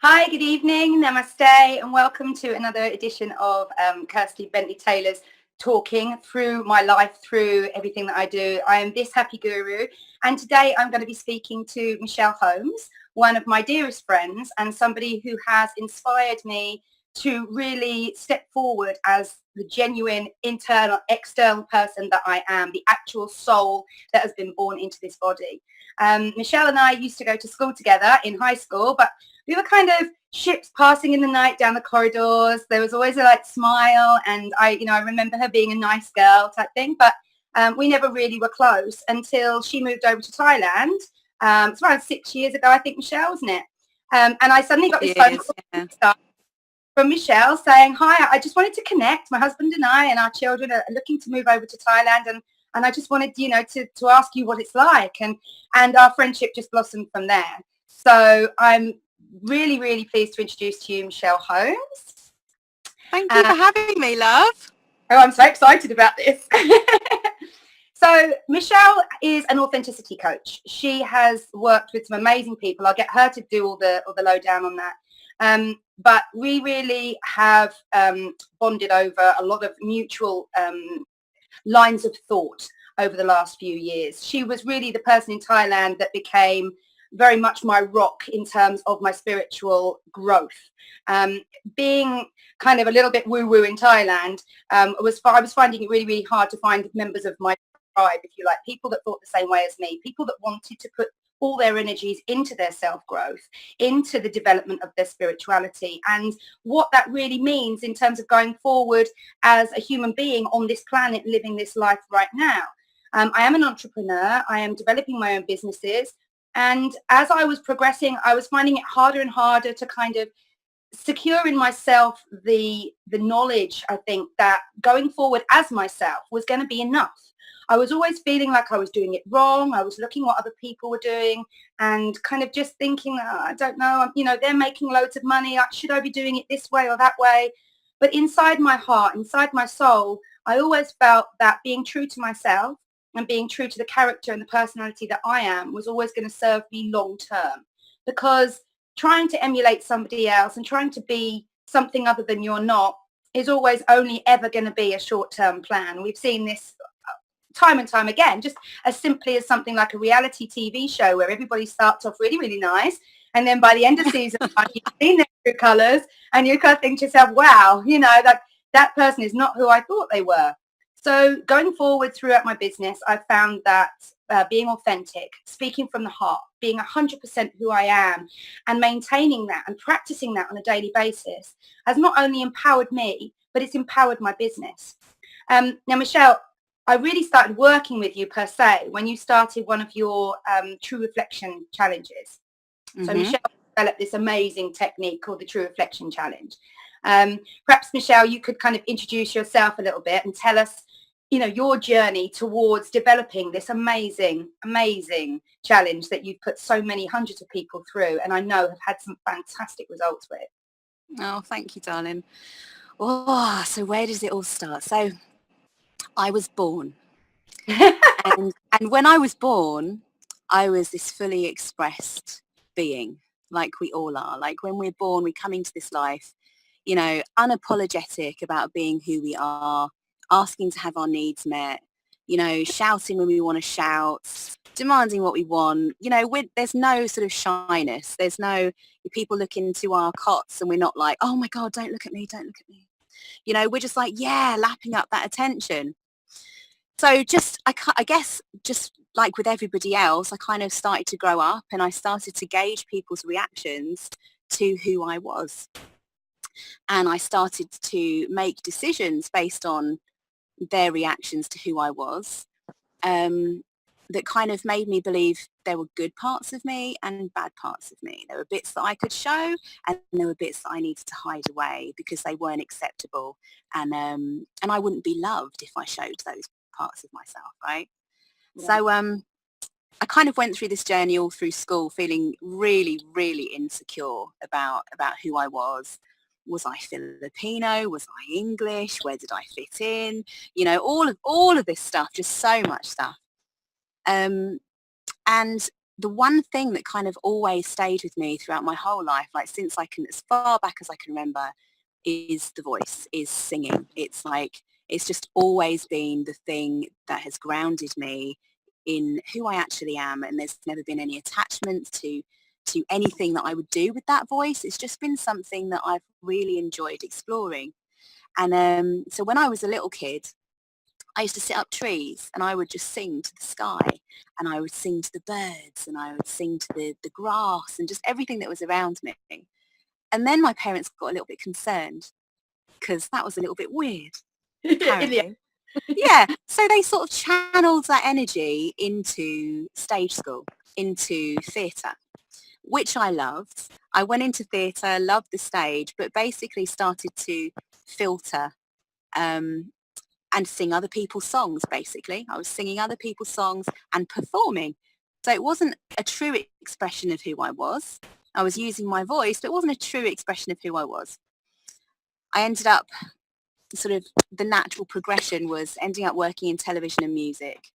Hi, good evening, namaste, and welcome to another edition of Kirsty Bentley-Taylor's Talking Through My Life, Through Everything That I Do. I am this happy guru, and today I'm going to be speaking to Michelle Holmes, one of my dearest friends and somebody who has inspired me to really step forward as the genuine internal, external person that I am, the actual soul that has been born into this body. Michelle and I used to go to school together in high school, but we were kind of ships passing in the night down the corridors. There was always a smile, and I remember her being a nice girl type thing, but we never really were close until she moved over to Thailand. It's around 6 years ago, I think, Michelle, wasn't it? And I suddenly got this phone Years, yeah. call from Michelle saying, "Hi, I just wanted to connect. My husband and I and our children are looking to move over to Thailand, and I just wanted, to ask you what it's like." And our friendship just blossomed from there. So I'm really, really pleased to introduce to you Michelle Holmes. Thank you for having me, love. Oh, I'm so excited about this. So Michelle is an authenticity coach. She has worked with some amazing people. I'll get her to do all the lowdown on that. But we really have bonded over a lot of mutual lines of thought over the last few years. She was really the person in Thailand that became very much my rock in terms of my spiritual growth. Being kind of a little bit woo-woo in Thailand, I was finding it really, really hard to find members of my tribe, if you like, people that thought the same way as me, people that wanted to put all their energies into their self-growth, into the development of their spirituality, and what that really means in terms of going forward as a human being on this planet, living this life right now. I am an entrepreneur. I am developing my own businesses. And as I was progressing, I was finding it harder and harder to kind of secure in myself the knowledge, I think, that going forward as myself was going to be enough. I was always feeling like I was doing it wrong. I was looking what other people were doing and kind of just thinking, oh, I don't know, they're making loads of money. Should I be doing it this way or that way? But inside my heart, inside my soul, I always felt that being true to myself and being true to the character and the personality that I am was always going to serve me long term. Because trying to emulate somebody else and trying to be something other than you're not is always only ever going to be a short-term plan. We've seen this time and time again, just as simply as something like a reality TV show where everybody starts off really, really nice. And then by the end of season one, you've seen their true colours and you kind of think to yourself, wow, that person is not who I thought they were. So going forward throughout my business, I found that being authentic, speaking from the heart, being 100% who I am and maintaining that and practicing that on a daily basis has not only empowered me, but it's empowered my business. Now, Michelle, I really started working with you per se when you started one of your True Reflection challenges. So Michelle developed this amazing technique called the True Reflection Challenge. Perhaps, Michelle, you could kind of introduce yourself a little bit and tell us, your journey towards developing this amazing, amazing challenge that you've put so many hundreds of people through and I know have had some fantastic results with. Oh, thank you, darling. Oh, so where does it all start? So I was born. and when I was born, I was this fully expressed being, like we all are. Like when we're born, we come into this life, unapologetic about being who we are, asking to have our needs met, shouting when we want to shout, demanding what we want. There's no sort of shyness. There's no people look into our cots and we're not like, oh my God, don't look at me, don't look at me. We're just like, yeah, lapping up that attention. So I guess just like with everybody else, I kind of started to grow up and I started to gauge people's reactions to who I was. And I started to make decisions based on their reactions to who I was, that kind of made me believe there were good parts of me and bad parts of me. There were bits that I could show and there were bits that I needed to hide away because they weren't acceptable. And I wouldn't be loved if I showed those parts of myself, right? Yeah. So I kind of went through this journey all through school feeling really, really insecure about who I was. Was I Filipino? Was I English? Where did I fit in? All of this stuff, just so much stuff. And the one thing that kind of always stayed with me throughout my whole life, like since I can, as far back as I can remember, is the voice, is singing. It's like, it's just always been the thing that has grounded me in who I actually am. And there's never been any attachment to anything that I would do with that voice. It's just been something that I've really enjoyed exploring. And so when I was a little kid, I used to sit up trees and I would just sing to the sky, and I would sing to the birds, and I would sing to the grass and just everything that was around me. And then my parents got a little bit concerned because that was a little bit weird, In the apparently. Yeah, so they sort of channeled that energy into stage school, into theatre, which I loved. I went into theatre, loved the stage, but basically started to filter um, and sing other people's songs, basically. I was singing other people's songs and performing. So it wasn't a true expression of who I was. I was using my voice, but it wasn't a true expression of who I was. I ended up sort of, the natural progression was ending up working in television and music.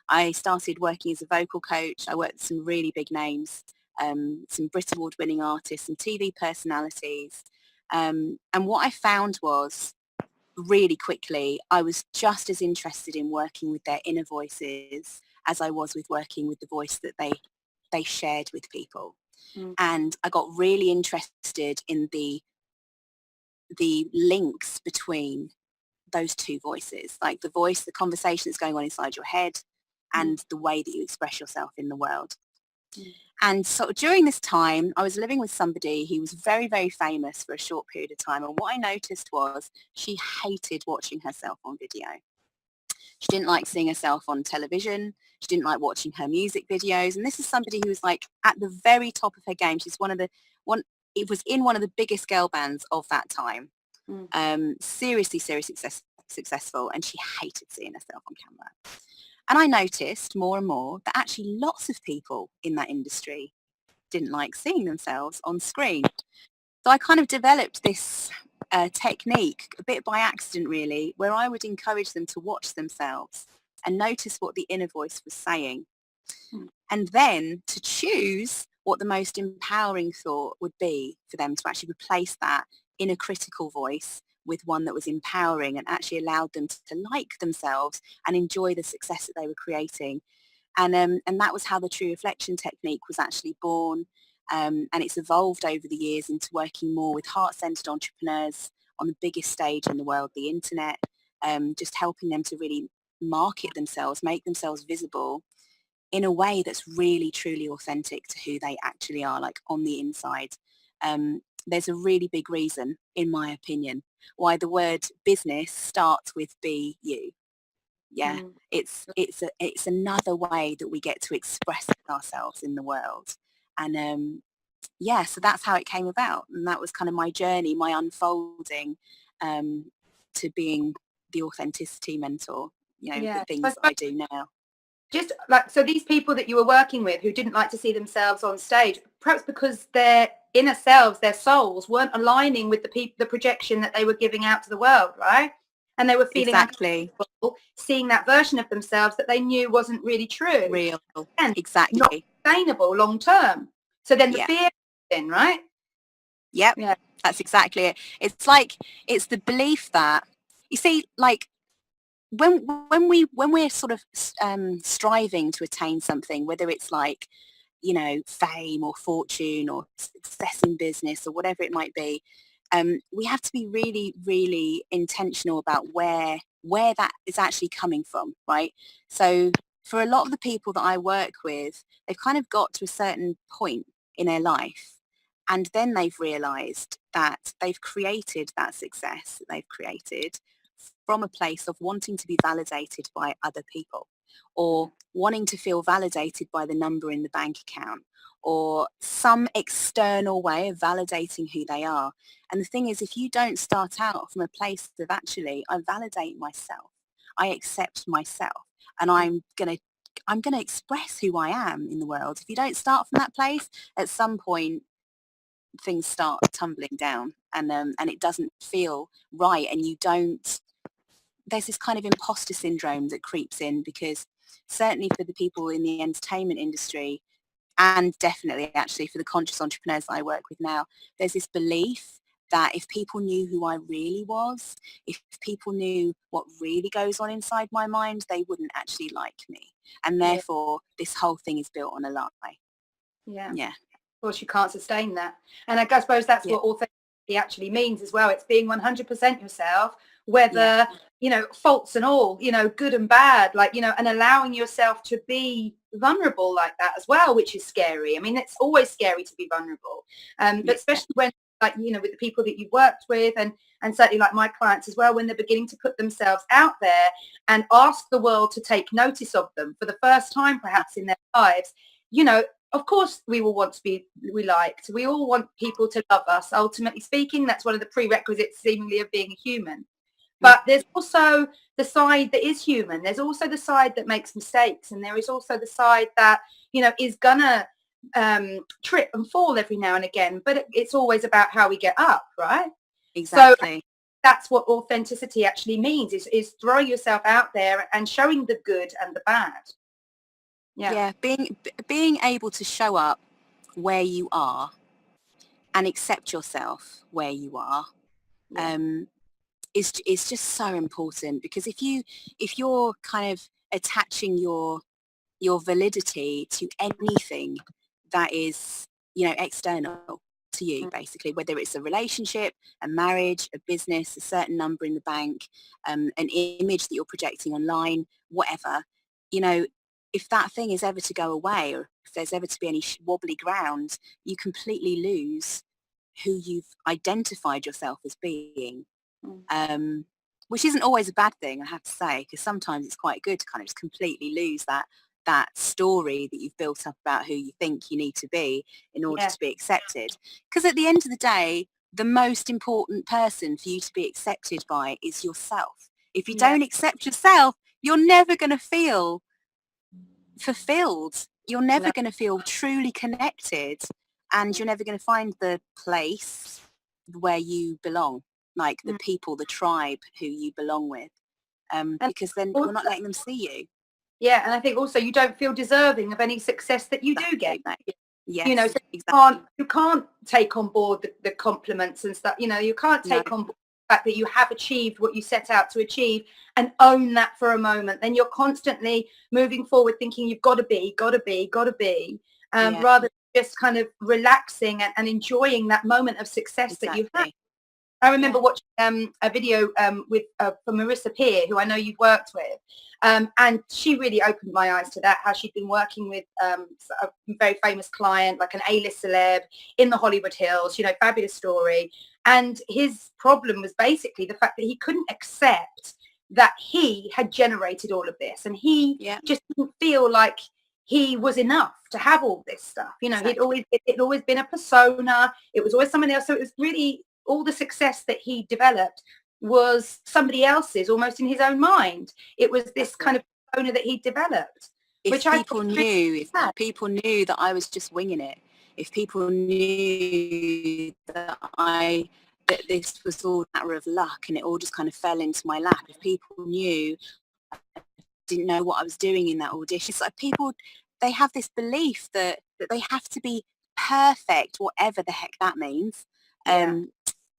I started working as a vocal coach. I worked with some really big names, some Brit Award winning artists, some TV personalities. And what I found was, really quickly, I was just as interested in working with their inner voices as I was with working with the voice that they shared with people. Mm. And I got really interested in the links between those two voices, like the voice, the conversation that's going on inside your head, and the way that you express yourself in the world. And so during this time, I was living with somebody who was very, very famous for a short period of time. And what I noticed was she hated watching herself on video. She didn't like seeing herself on television. She didn't like watching her music videos. And this is somebody who was like at the very top of her game. She's it was in one of the biggest girl bands of that time. Seriously successful. And she hated seeing herself on camera. And I noticed more and more that actually lots of people in that industry didn't like seeing themselves on screen. So I kind of developed this technique, a bit by accident really, where I would encourage them to watch themselves and notice what the inner voice was saying. And then to choose what the most empowering thought would be for them, to actually replace that inner critical voice with one that was empowering and actually allowed them to like themselves and enjoy the success that they were creating. And that was how the true reflection technique was actually born. And it's evolved over the years into working more with heart-centered entrepreneurs on the biggest stage in the world, the internet, just helping them to really market themselves, make themselves visible in a way that's really, truly authentic to who they actually are, like on the inside. There's a really big reason, in my opinion, why the word business starts with be you. Yeah, it's another way that we get to express ourselves in the world. And yeah, so that's how it came about. And that was kind of my journey, my unfolding to being the authenticity mentor, the things that I do now. Just like, so these people that you were working with who didn't like to see themselves on stage, perhaps because their inner selves, their souls weren't aligning with the projection that they were giving out to the world, right? And they were feeling exactly seeing that version of themselves that they knew wasn't really true, real, and exactly not sustainable long term. So then the fear in, right? Yep. Yeah, that's exactly it. It's like, it's the belief that, you see, like when we're sort of striving to attain something, whether it's like, fame or fortune or success in business or whatever it might be, we have to be really, really intentional about where that is actually coming from, right? So for a lot of the people that I work with, they've kind of got to a certain point in their life, and then they've realized that they've created that success that they've created from a place of wanting to be validated by other people, or wanting to feel validated by the number in the bank account, or some external way of validating who they are. And the thing is, if you don't start out from a place of actually, I validate myself, I accept myself, and I'm going to express who I am in the world. If you don't start from that place, at some point things start tumbling down, and it doesn't feel right, and there's this kind of imposter syndrome that creeps in, because certainly for the people in the entertainment industry, and definitely actually for the conscious entrepreneurs that I work with now, there's this belief that if people knew who I really was, if people knew what really goes on inside my mind, they wouldn't actually like me. And Yeah. therefore, this whole thing is built on a lie. Yeah. Yeah. Of course, you can't sustain that. And I suppose that's Yeah. what authenticity actually means as well. It's being 100% yourself, Yeah. whether, faults and all, good and bad, like, and allowing yourself to be vulnerable like that as well, which is scary. I mean, it's always scary to be vulnerable. But Yeah. especially when, like, with the people that you've worked with and certainly like my clients as well, when they're beginning to put themselves out there and ask the world to take notice of them for the first time, perhaps in their lives, of course we will want to be liked. We all want people to love us. Ultimately speaking, that's one of the prerequisites seemingly of being a human. But there's also the side that is human. There's also the side that makes mistakes. And there is also the side that, is gonna trip and fall every now and again. But it's always about how we get up, right? Exactly. So that's what authenticity actually means, is throwing yourself out there and showing the good and the bad. Yeah. Being able to show up where you are and accept yourself where you are is just so important, because if you're kind of attaching your validity to anything that is, external to you, basically, whether it's a relationship, a marriage, a business, a certain number in the bank, an image that you're projecting online, whatever, if that thing is ever to go away, or if there's ever to be any wobbly ground, you completely lose who you've identified yourself as being. Which isn't always a bad thing, I have to say, because sometimes it's quite good to kind of just completely lose that story that you've built up about who you think you need to be in order to be accepted. Because at the end of the day, the most important person for you to be accepted by is yourself. If you don't accept yourself, you're never going to feel fulfilled. You're never going to feel truly connected, and you're never going to find the place where you belong, like the people, the tribe who you belong with, because then you're not letting them see you. Yeah, and I think also you don't feel deserving of any success that you do get. Yes, So exactly. you can't take on board the compliments and stuff. You can't take on board the fact that you have achieved what you set out to achieve and own that for a moment. Then you're constantly moving forward thinking you've got to be, rather than just kind of relaxing and enjoying that moment of success that you have. I remember watching a video with from Marissa Peer, who I know you've worked with, and she really opened my eyes to that, how she'd been working with a very famous client, like an A-list celeb in the Hollywood Hills, fabulous story. And his problem was basically the fact that he couldn't accept that he had generated all of this, and he just didn't feel like he was enough to have all this stuff. It'd always been a persona. It was always someone else. So it was really, all the success that he developed was somebody else's, almost in his own mind. It was this kind of persona that he developed. If people knew that I was just winging it, if people knew that this was all a matter of luck and it all just kind of fell into my lap, if people knew I didn't know what I was doing in that audition, it's like people, they have this belief that they have to be perfect, whatever the heck that means,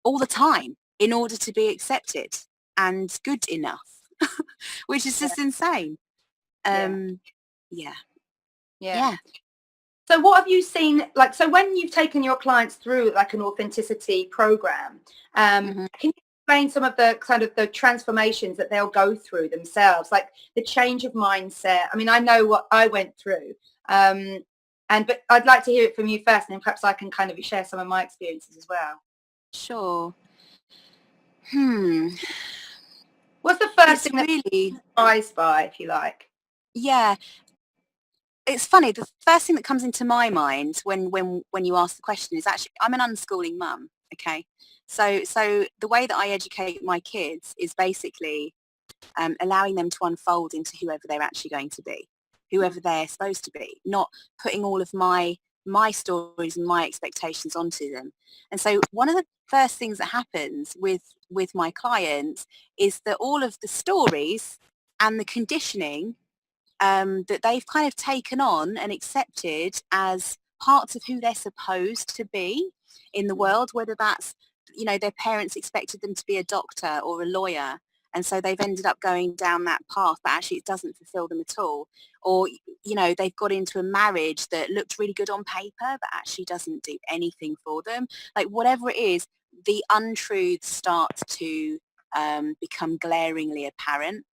all the time in order to be accepted and good enough, which is just insane. Yeah. So what have you seen, like, so when you've taken your clients through like an authenticity program, can you explain some of the kind of the transformations that they'll go through themselves, like the change of mindset? I mean, I know what I went through, but I'd like to hear it from you first, and then perhaps I can kind of share some of my experiences as well. Sure. What's the first thing that you're surprised by, if you like? Yeah. It's funny, the first thing that comes into my mind when you ask the question is actually, I'm an unschooling mum, okay? So the way that I educate my kids is basically allowing them to unfold into whoever they're actually going to be, whoever they're supposed to be, not putting all of my stories and my expectations onto them. And so one of the first things that happens with my clients is that all of the stories and the conditioning that they've kind of taken on and accepted as parts of who they're supposed to be in the world, whether that's, their parents expected them to be a doctor or a lawyer, and so they've ended up going down that path, but actually it doesn't fulfill them at all. Or, they've got into a marriage that looked really good on paper, but actually doesn't do anything for them. Like, whatever it is, the untruths start to become glaringly apparent.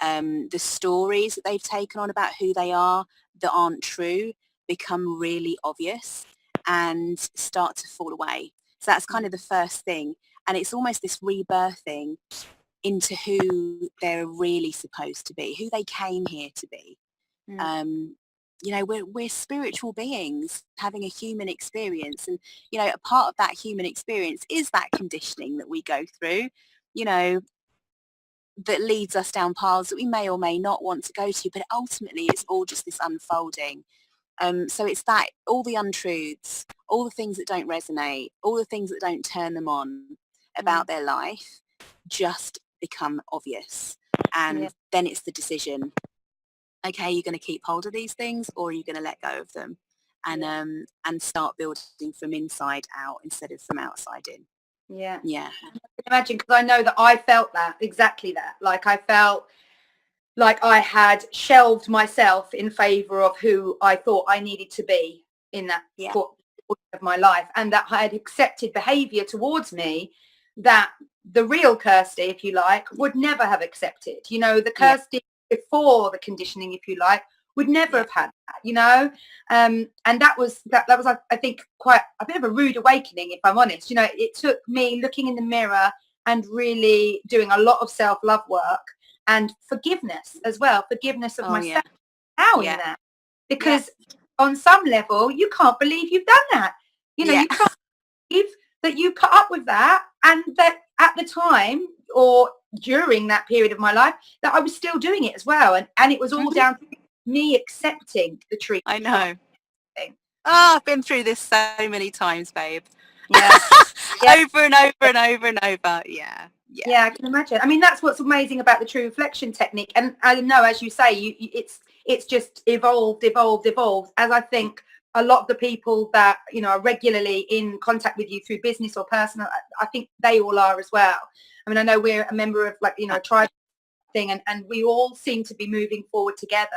The stories that they've taken on about who they are that aren't true become really obvious and start to fall away. So that's kind of the first thing. And it's almost this rebirthing into who they're really supposed to be, who they came here to be. We're spiritual beings having a human experience. And, a part of that human experience is that conditioning that we go through, that leads us down paths that we may or may not want to go to, but ultimately it's all just this unfolding. So it's that, all the untruths, all the things that don't resonate, all the things that don't turn them on about their life just become obvious. And then it's the decision, okay, you're going to keep hold of these things, or are you going to let go of them and start building from inside out instead of from outside in. Yeah. I can imagine, because I know that I felt that, exactly that. Like, I felt like I had shelved myself in favor of who I thought I needed to be in that point of my life, and that I had accepted behavior towards me that the real Kirsty, if you like, would never have accepted. The Kirsty before the conditioning, if you like, would never have had that, and that was I think quite a bit of a rude awakening, if I'm honest. It took me looking in the mirror and really doing a lot of self-love work and forgiveness as well, forgiveness of myself, allowing that, because on some level you can't believe you've done that. You can't believe that you put up with that, and that at the time or during that period of my life that I was still doing it as well, and it was all down to me accepting the treatment. I know. I've been through this so many times, babe. Over and over and over and over. Yeah, I can imagine. I mean, that's what's amazing about the true reflection technique. And I know, as you say, it's just evolved, as I think a lot of the people that, are regularly in contact with you through business or personal, I think they all are as well. I mean, I know we're a member of, like, a tribe thing, and we all seem to be moving forward together.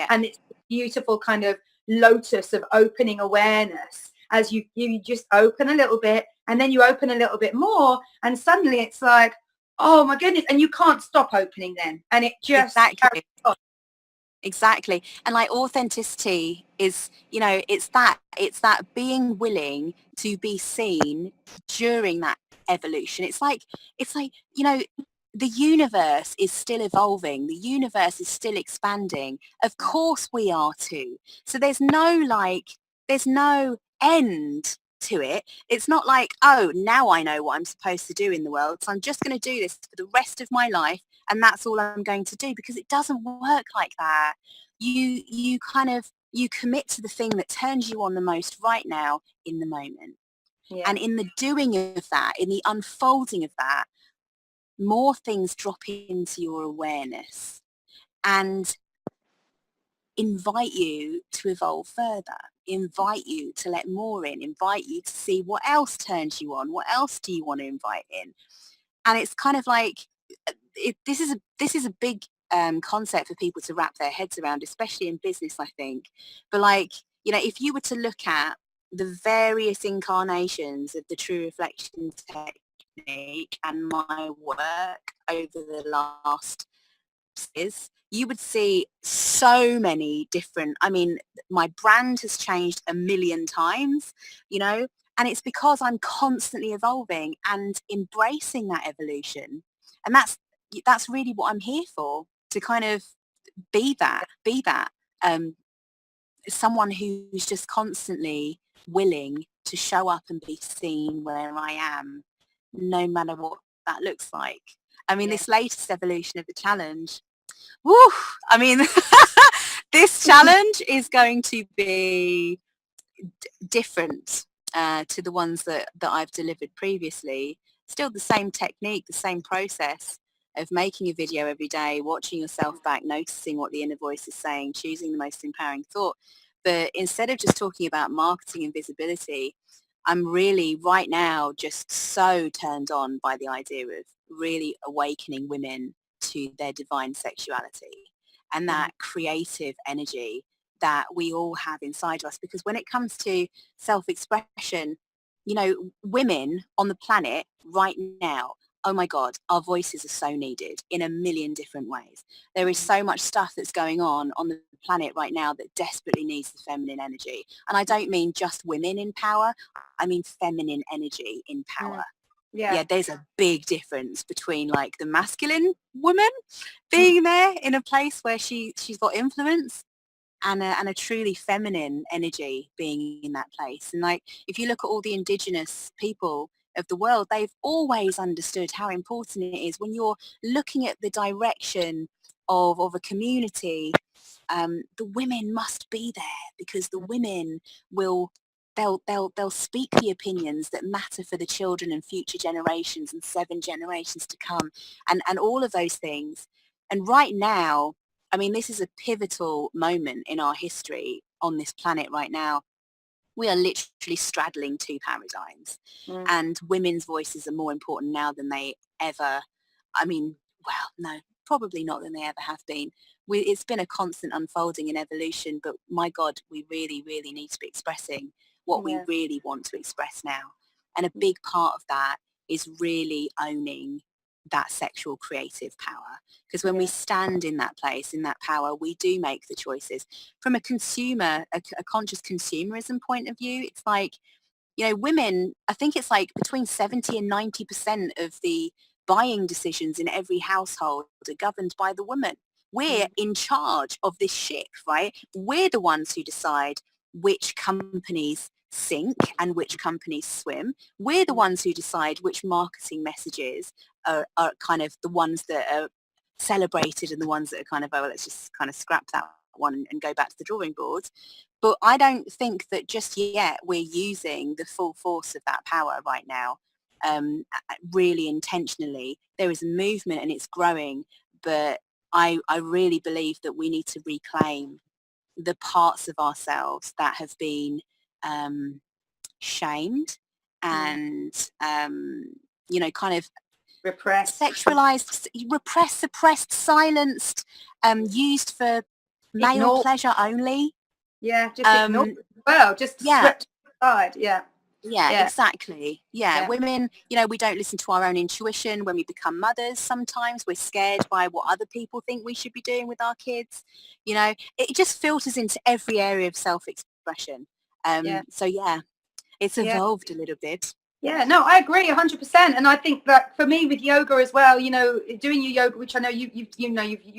And it's a beautiful kind of lotus of opening awareness as you just open a little bit, and then you open a little bit more, and suddenly it's like, oh my goodness, and you can't stop opening then, and it just Exactly. And like, authenticity is, it's that being willing to be seen during that evolution. It's like, the universe is still evolving. The universe is still expanding. Of course we are too. So there's no end to it. It's not like, oh, now I know what I'm supposed to do in the world, so I'm just going to do this for the rest of my life, and that's all I'm going to do, because it doesn't work like that. You commit to the thing that turns you on the most right now in the moment. And in the doing of that, in the unfolding of that, more things drop into your awareness and invite you to evolve further, invite you to let more in, invite you to see what else turns you on, what else do you want to invite in. And it's kind of like, this is a big concept for people to wrap their heads around, especially in business, I think. But like, if you were to look at the various incarnations of the true reflection technique and my work over the last years, you would see so many different, I mean, my brand has changed a million times, and it's because I'm constantly evolving and embracing that evolution. And that's really what I'm here for, to kind of be that someone who's just constantly willing to show up and be seen where I am, no matter what that looks like. I mean, this latest evolution of the challenge, woo, I mean, this challenge is going to be different to the ones that I've delivered previously. Still the same technique, the same process, of making a video every day, watching yourself back, noticing what the inner voice is saying, choosing the most empowering thought. But instead of just talking about marketing and visibility, I'm really right now just so turned on by the idea of really awakening women to their divine sexuality and that creative energy that we all have inside us. Because when it comes to self-expression, you know, women on the planet right now, oh my God, our voices are so needed in a million different ways. There is so much stuff that's going on the planet right now that desperately needs the feminine energy. And I don't mean just women in power. I mean feminine energy in power. Yeah, there's a big difference between like the masculine woman being there in a place where she's got influence and a truly feminine energy being in that place. And like, if you look at all the indigenous people of the world, they've always understood how important it is when you're looking at the direction of a community. The women must be there because the women will they'll speak the opinions that matter for the children and future generations and 7 generations to come and all of those things. And right now, I mean, this is a pivotal moment in our history on this planet right now. We are literally straddling 2 paradigms and women's voices are more important now than they ever, I mean, well, no, probably not than they ever have been. It's been a constant unfolding and evolution, but my God, we really, really need to be expressing what we really want to express now. And a big part of that is really owning that sexual creative power. Because when we stand in that place, in that power, we do make the choices. From a consumer, a conscious consumerism point of view, it's like, you know, women, I think it's like between 70 and 90% of the buying decisions in every household are governed by the woman. We're in charge of this ship, right? We're the ones who decide which companies sink and which companies swim. We're the ones who decide which marketing messages are kind of the ones that are celebrated and the ones that are kind of, oh, let's just kind of scrap that one and go back to the drawing board. But I don't think that just yet we're using the full force of that power right now, really intentionally. There is a movement and it's growing, but I really believe that we need to reclaim the parts of ourselves that have been shamed and, you know, kind of repressed, sexualized, repressed, suppressed, silenced, used for male pleasure only. Just ignored. Well, just swept aside. Yeah, exactly. Yeah, women, you know, we don't listen to our own intuition when we become mothers. Sometimes we're scared by what other people think we should be doing with our kids. You know, it just filters into every area of self-expression. So yeah, it's evolved a little bit. Yeah, no, I agree 100%. And I think that for me with yoga as well, you know, doing your yoga, which I know you've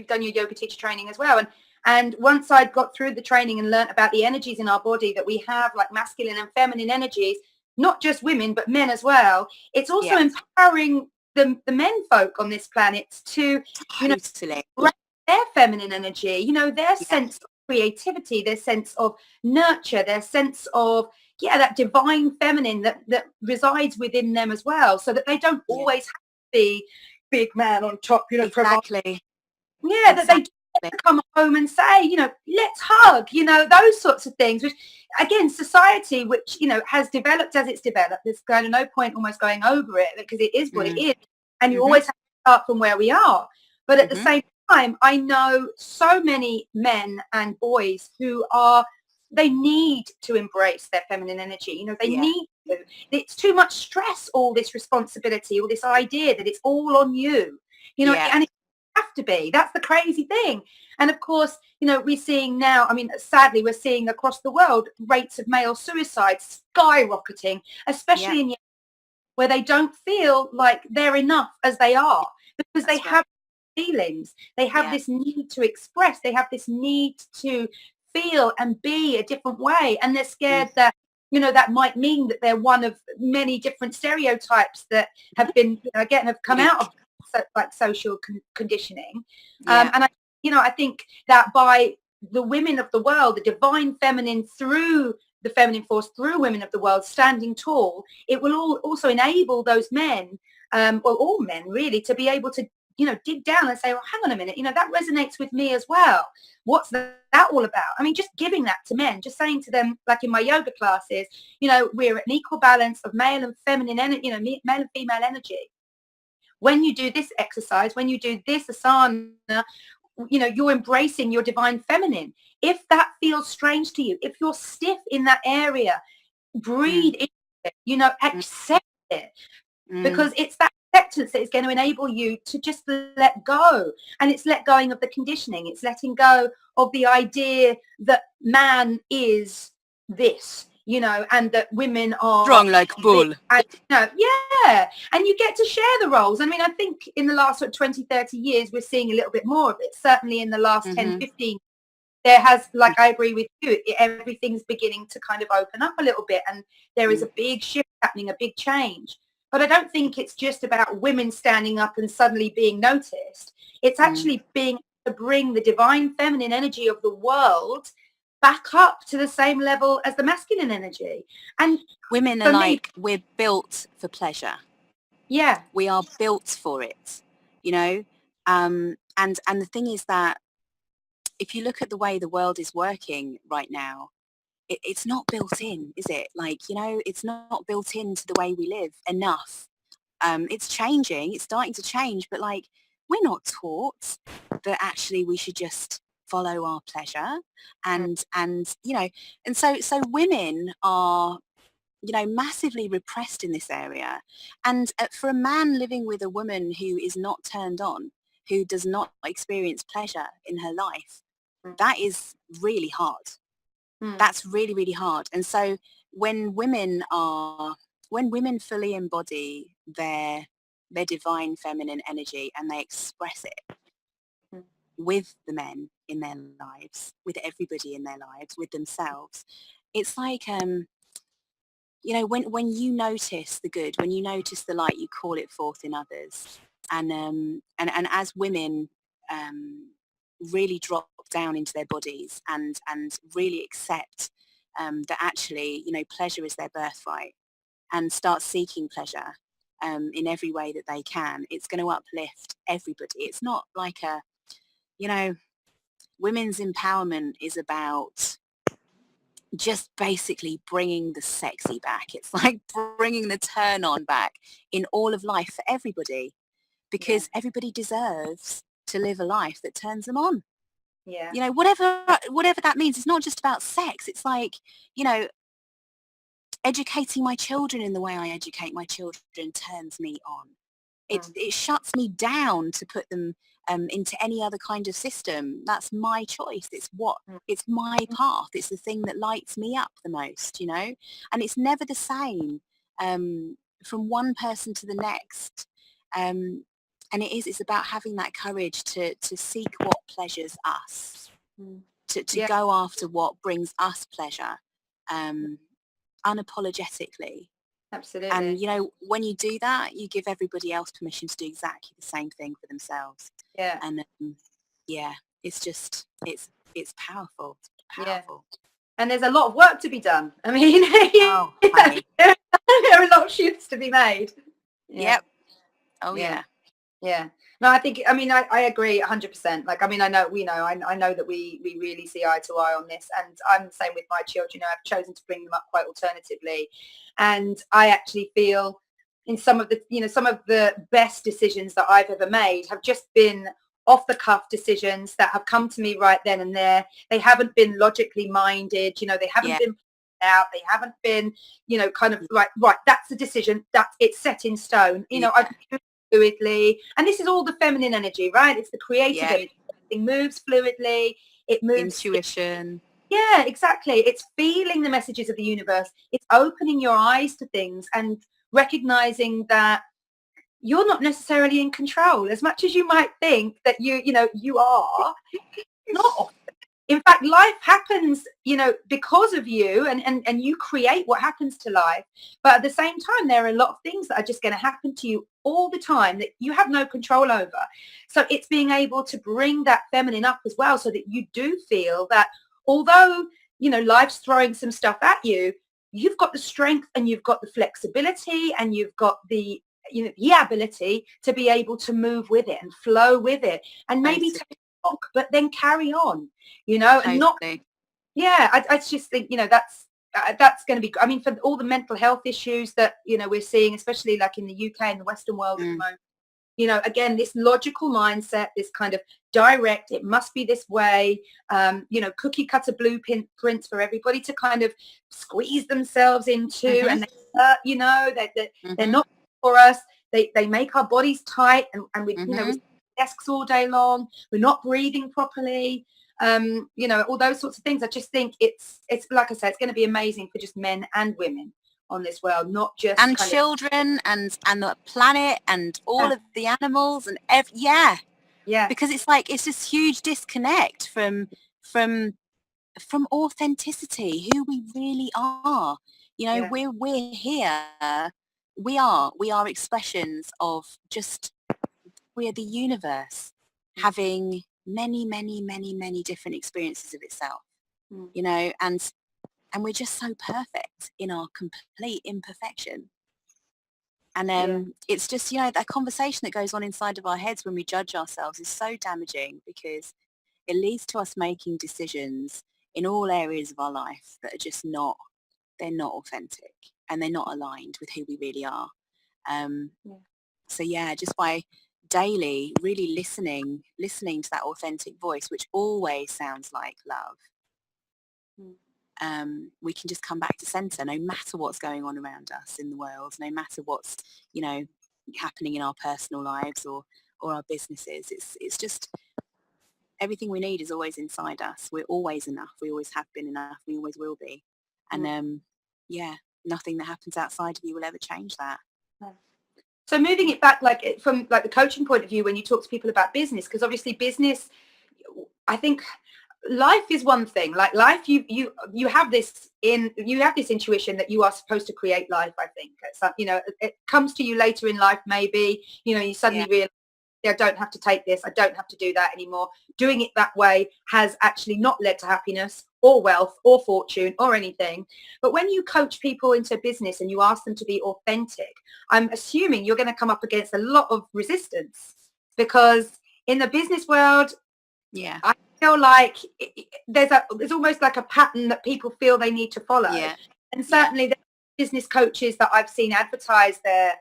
done your yoga teacher training as well. And once I got through the training and learnt about the energies in our body that we have, like masculine and feminine energies, not just women, but men as well. It's also empowering the men folk on this planet to, you know, their feminine energy, you know, their sense of creativity, their sense of nurture, their sense of, that divine feminine that resides within them as well, so that they don't always have to be big man on top, you know, exactly. That they to come home and say, you know, let's hug, you know, those sorts of things, which again, society, which, you know, has developed as it's developed, there's kind of no point almost going over it because it is what it is. And you always have to start from where we are. But at the same time, I know so many men and boys who they need to embrace their feminine energy. You know, they need to. It's too much stress, all this responsibility, all this idea that it's all on you, you know, and it have to be. That's the crazy thing. And of course, you know, we're seeing now, I mean, sadly, we're seeing across the world rates of male suicide skyrocketing, especially in where they don't feel like they're enough as they are, because they have feelings. They have this need to express. They have this need to feel and be a different way. And they're scared that, you know, that might mean that they're one of many different stereotypes that have been, you know, again, have come out of like social conditioning. And I think that by the women of the world, the divine feminine through the feminine force, through women of the world standing tall, it will also enable those men, or all men really, to be able to dig down and say, well, hang on a minute, that resonates with me as well. What's that all about? I mean, just giving that to men, just saying to them, like in my yoga classes, we're at an equal balance of male and feminine energy, male and female energy. When you do this exercise, when you do this asana, you're embracing your divine feminine. If that feels strange to you, if you're stiff in that area, breathe into it, accept it, because it's that acceptance that is going to enable you to just let go. And it's let going of the conditioning. It's letting go of the idea that man is this, and that women are strong like bull. And, yeah. And you get to share the roles. I mean, I think in the last 20, 30 years, we're seeing a little bit more of it. Certainly in the last 10, 15, there has, like, I agree with you, everything's beginning to kind of open up a little bit. And there is a big shift happening, a big change. But I don't think it's just about women standing up and suddenly being noticed. It's actually being to bring the divine feminine energy of the world back up to the same level as the masculine energy. And women are like, we're built for pleasure. Yeah. We are built for it, and the thing is that if you look at the way the world is working right now, it's not built in, is it? Like, it's not built into the way we live enough. It's changing, it's starting to change, but like, we're not taught that actually we should just follow our pleasure. And so women are, massively repressed in this area. And for a man living with a woman who is not turned on, who does not experience pleasure in her life, that is really hard. That's really, really hard. And so when women fully embody their divine feminine energy and they express it with the men in their lives, with everybody in their lives, with themselves, it's like, when you notice the good, when you notice the light, you call it forth in others. And as women really drop down into their bodies and really accept that actually, pleasure is their birthright, and start seeking pleasure in every way that they can, it's going to uplift everybody. It's not like women's empowerment is about just basically bringing the sexy back. It's like bringing the turn on back in all of life for everybody, because everybody deserves to live a life that turns them on. Yeah. Whatever that means. It's not just about sex. It's like, educating my children in the way I educate my children turns me on. It shuts me down to put them into any other kind of system. That's my choice. It's my path. It's the thing that lights me up the most, and it's never the same from one person to the next. And it's about having that courage to seek what pleasures us, to go after what brings us pleasure, unapologetically. Absolutely. And when you do that, you give everybody else permission to do exactly the same thing for themselves. Yeah. And it's just, it's powerful. It's powerful. Yeah. And there's a lot of work to be done. I mean, there are a lot of shifts to be made. Yeah. Yep. Oh yeah. Yeah. No, I think, I agree 100%. Like, I know, I know that we really see eye to eye on this, and I'm the same with my children. I've chosen to bring them up quite alternatively. And I actually feel in some of the best decisions that I've ever made have just been off the cuff decisions that have come to me right then and there. They haven't been logically minded, they haven't been out, they haven't been, kind of right, that's the decision, it's set in stone. I've fluidly, and this is all the feminine energy, right? It's the creative energy. Everything moves fluidly, it moves, intuition. Yeah, exactly. It's feeling the messages of the universe. It's opening your eyes to things and recognizing that you're not necessarily in control as much as you might think that you are. Not. In fact, life happens, because of you, and you create what happens to life. But at the same time, there are a lot of things that are just going to happen to you all the time that you have no control over. So it's being able to bring that feminine up as well, so that you do feel that although, life's throwing some stuff at you, you've got the strength and you've got the flexibility and you've got the the ability to be able to move with it and flow with it, and maybe Totally. take a shock, but then carry on, and not, Totally. I just think, that's going to be, I mean, for all the mental health issues that, we're seeing, especially like in the UK and the Western world at the moment, again, this logical mindset, this kind of direct, it must be this way, cookie cutter blueprints for everybody to kind of squeeze themselves into, and they're not for us. They make our bodies tight, and we, we desks all day long. We're not breathing properly. All those sorts of things. I just think it's like I said, it's going to be amazing for just men and women on this world, not just and children and the planet and all of the animals and because it's like it's this huge disconnect from authenticity, who we really are. We're here, we are expressions of just, we're the universe having many, many, many, many different experiences of itself, and we're just so perfect in our complete imperfection. And it's just, that conversation that goes on inside of our heads when we judge ourselves is so damaging, because it leads to us making decisions in all areas of our life that are just they're not authentic, and they're not aligned with who we really are. So just by daily really listening to that authentic voice, which always sounds like love, we can just come back to center, no matter what's going on around us in the world, no matter what's happening in our personal lives or our businesses. It's just, everything we need is always inside us. We're always enough. We always have been enough. We always will be. And nothing that happens outside of you will ever change that. So moving it back, like from like the coaching point of view, when you talk to people about business, because obviously business, I think life is one thing. Like life, you have this intuition that you are supposed to create life. I think it comes to you later in life. Maybe you suddenly realize, I don't have to take this. I don't have to do that anymore. Doing it that way has actually not led to happiness or wealth or fortune or anything. But when you coach people into business and you ask them to be authentic, I'm assuming you're going to come up against a lot of resistance, because in the business world, I feel like there's almost like a pattern that people feel they need to follow. And certainly the business coaches that I've seen advertise their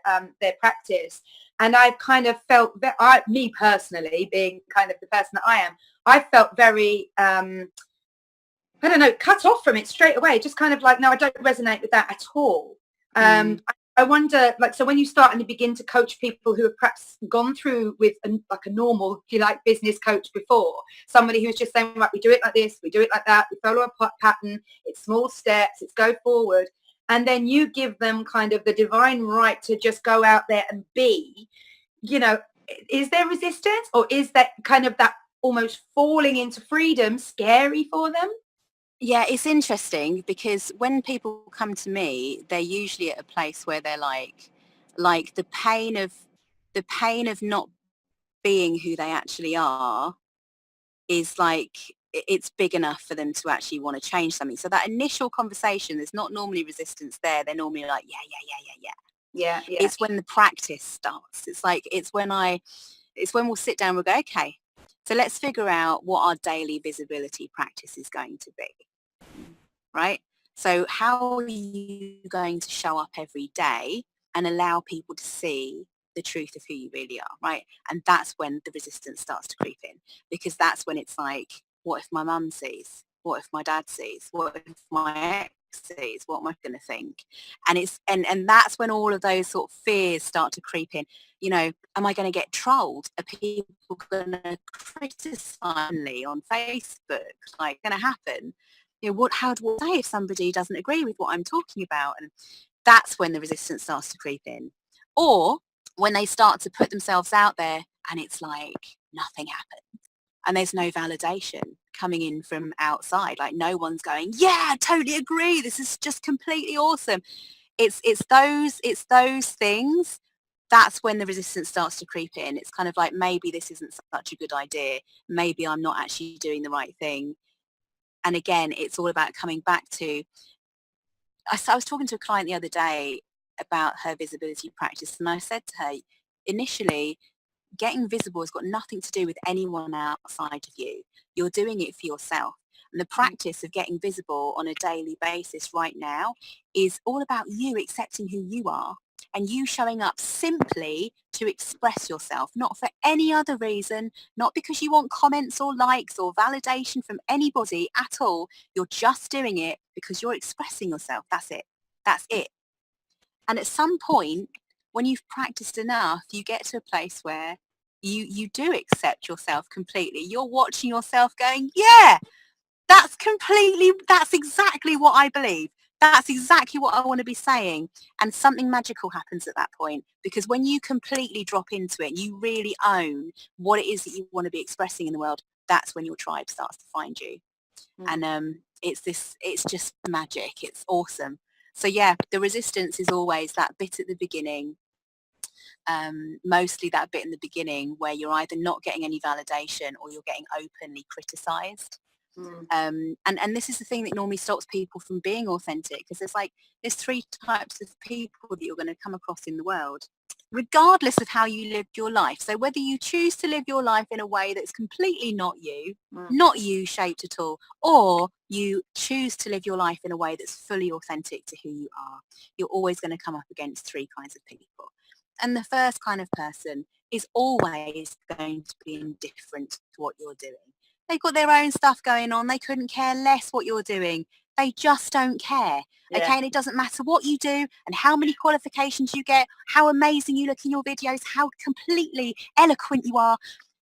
practice, and I've kind of felt, me personally, being kind of the person that I am, I felt very, I don't know, cut off from it straight away. Just kind of like, no, I don't resonate with that at all. I wonder, like, so when you start and you begin to coach people who have perhaps gone through with a normal, if you like, business coach before, somebody who's just saying, right, we do it like this, we do it like that, we follow a pattern, it's small steps, it's go forward. And then you give them kind of the divine right to just go out there and be, is there resistance, or is that kind of that almost falling into freedom scary for them? Yeah, it's interesting, because when people come to me, they're usually at a place where they're like the pain of not being who they actually are is like, it's big enough for them to actually want to change something. So that initial conversation, there's not normally resistance there. They're normally like, yeah. It's when the practice starts. It's when we'll sit down, we'll go, okay, so let's figure out what our daily visibility practice is going to be. Right? So how are you going to show up every day and allow people to see the truth of who you really are, right? And that's when the resistance starts to creep in, because that's when it's like, what if my mum sees? What if my dad sees? What if my ex sees? What am I going to think? And it's and that's when all of those sort of fears start to creep in. Am I going to get trolled? Are people going to criticize me on Facebook? Like, going to happen? How do I say if somebody doesn't agree with what I'm talking about? And that's when the resistance starts to creep in. Or when they start to put themselves out there and it's like nothing happens and there's no validation coming in from outside. Like, no one's going, yeah, I totally agree, this is just completely awesome. It's those things. That's when the resistance starts to creep in. It's kind of like, maybe this isn't such a good idea. Maybe I'm not actually doing the right thing. And again, it's all about coming back to, I was talking to a client the other day about her visibility practice, and I said to her, initially, getting visible has got nothing to do with anyone outside of you. You're doing it for yourself. And the practice of getting visible on a daily basis right now is all about you accepting who you are and you showing up simply to express yourself, not for any other reason, not because you want comments or likes or validation from anybody at all. You're just doing it because you're expressing yourself. That's it. That's it. And at some point, when you've practiced enough, you get to a place where you do accept yourself completely. You're watching yourself going, yeah, that's exactly what I believe. That's exactly what I want to be saying. And something magical happens at that point, because when you completely drop into it, you really own what it is that you want to be expressing in the world. That's when your tribe starts to find you. And it's just magic. It's awesome. So yeah, the resistance is always that bit at the beginning, mostly that bit in the beginning where you're either not getting any validation or you're getting openly criticized. And this is the thing that normally stops people from being authentic, because there's three types of people that you're going to come across in the world, regardless of how you lived your life. So whether you choose to live your life in a way that's completely not you shaped at all, or you choose to live your life in a way that's fully authentic to who you are, you're always going to come up against three kinds of people. And the first kind of person is always going to be indifferent to what you're doing. They've got their own stuff going on. They couldn't care less what you're doing. They just don't care. Yeah. Okay, and it doesn't matter what you do and how many qualifications you get, how amazing you look in your videos, how completely eloquent you are.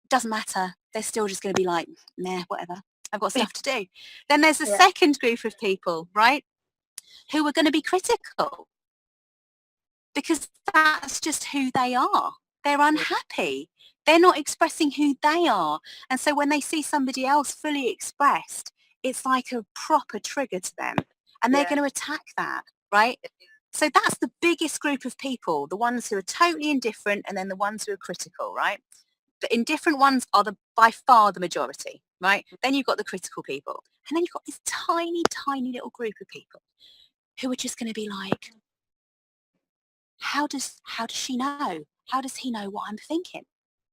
It doesn't matter. They're still just going to be like, nah, whatever. I've got stuff to do. Then there's a second group of people, right, who are going to be critical, because that's just who they are. They're unhappy. They're not expressing who they are. And so when they see somebody else fully expressed, it's like a proper trigger to them. And they're going to attack that, right? So that's the biggest group of people, the ones who are totally indifferent, and then the ones who are critical, right? The indifferent ones are by far the majority, right? Then you've got the critical people. And then you've got this tiny, tiny little group of people who are just going to be like, how does she know? How does he know what I'm thinking?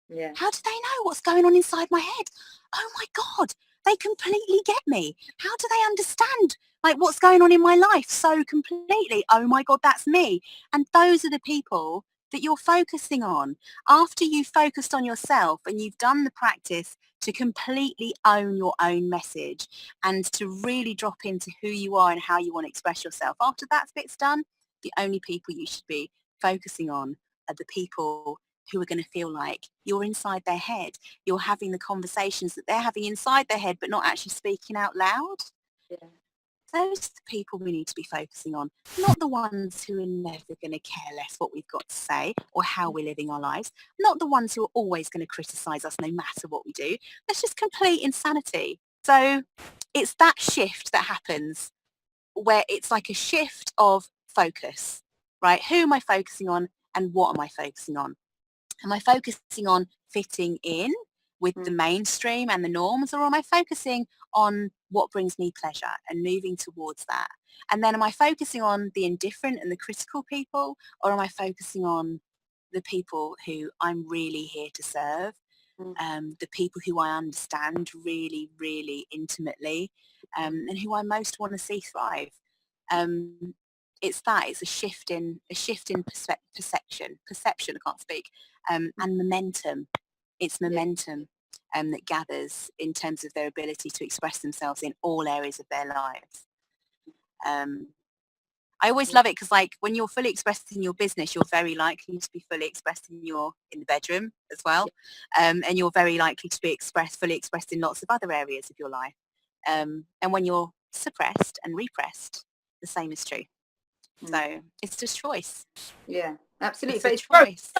Yeah. How do they know what's going on inside my head? Oh my God, they completely get me. How do they understand what's going on in my life so completely? Oh my God, that's me. And those are the people that you're focusing on. After you've focused on yourself and you've done the practice to completely own your own message and to really drop into who you are and how you want to express yourself, after that bit's done, the only people you should be focusing on are the people who are going to feel like you're inside their head. You're having the conversations that they're having inside their head, but not actually speaking out loud. Yeah. Those are the people we need to be focusing on, not the ones who are never going to care less what we've got to say or how we're living our lives, not the ones who are always going to criticize us no matter what we do. That's just complete insanity. So it's that shift that happens where it's like a shift of focus, right? Who am I focusing on and what am I focusing on? Am I focusing on fitting in with the mainstream and the norms, or am I focusing on what brings me pleasure and moving towards that? And then am I focusing on the indifferent and the critical people, or am I focusing on the people who I'm really here to serve, the people who I understand really, really intimately, and who I most want to see thrive? It's a shift in perception, I can't speak, and momentum. It's momentum that gathers in terms of their ability to express themselves in all areas of their lives. I always love it because when you're fully expressed in your business, you're very likely to be fully expressed in the bedroom as well. And you're very likely to be fully expressed in lots of other areas of your life. And when you're suppressed and repressed, the same is true. So it's just choice. Yeah, absolutely. But it's choice.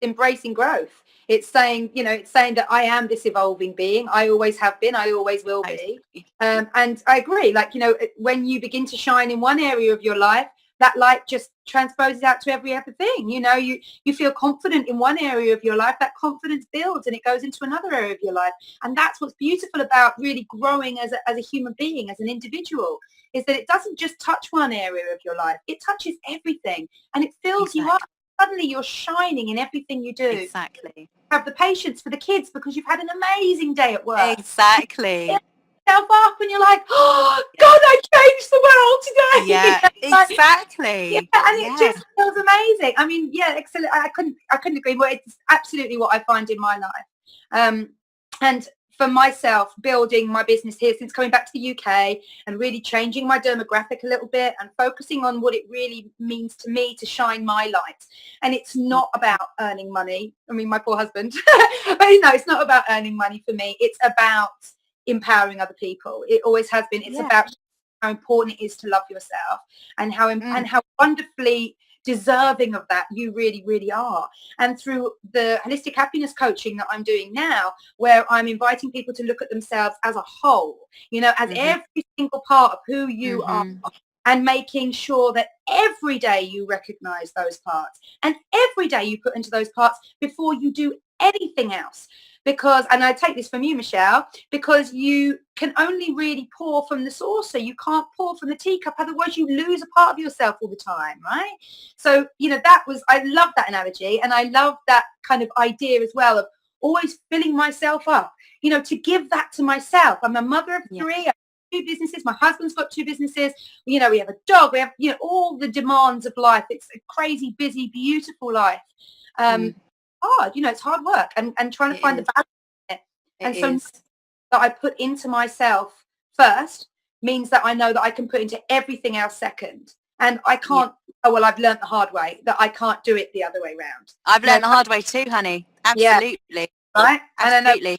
Embracing growth. It's saying, that I am this evolving being. I always have been. I always will be. And I agree. When you begin to shine in one area of your life, that light just transposes out to every other thing. You know, you feel confident in one area of your life, that confidence builds and it goes into another area of your life. And that's what's beautiful about really growing as a human being, as an individual, is that it doesn't just touch one area of your life. It touches everything and it fills you up. Suddenly you're shining in everything you do. Exactly. Have the patience for the kids because you've had an amazing day at work. Exactly. Yourself up and you're like, oh God, I changed the world today. Yeah, like, exactly. yeah, and it just feels amazing. I mean, yeah, excellent. I couldn't agree more. It's absolutely what I find in my life. And for myself, building my business here since coming back to the UK and really changing my demographic a little bit and focusing on what it really means to me to shine my light. And it's not about earning money. I mean, my poor husband, but no, it's not about earning money for me. It's about empowering other people. It always has been. It's about how important it is to love yourself and how wonderfully deserving of that you really, really are. And through the holistic happiness coaching that I'm doing now, where I'm inviting people to look at themselves as a whole, you know, as every single part of who you are, and making sure that every day you recognize those parts and every day you put into those parts before you do anything else. Because, and I take this from you, Michelle, because you can only really pour from the saucer. You can't pour from the teacup. Otherwise, you lose a part of yourself all the time, right? So, you know, I love that analogy. And I love that kind of idea as well of always filling myself up, you know, to give that to myself. I'm a mother of three. I have 2 businesses. My husband's got 2 businesses. You know, we have a dog. We have, you know, all the demands of life. It's a crazy, busy, beautiful life. Hard, you know, it's hard work and trying to find the balance in it. And so that I put into myself first means that I know that I can put into everything else second. And I can't, oh, well, I've learned the hard way that I can't do it the other way around. I've learned the hard way too, honey. Absolutely. Yeah. Right? Absolutely.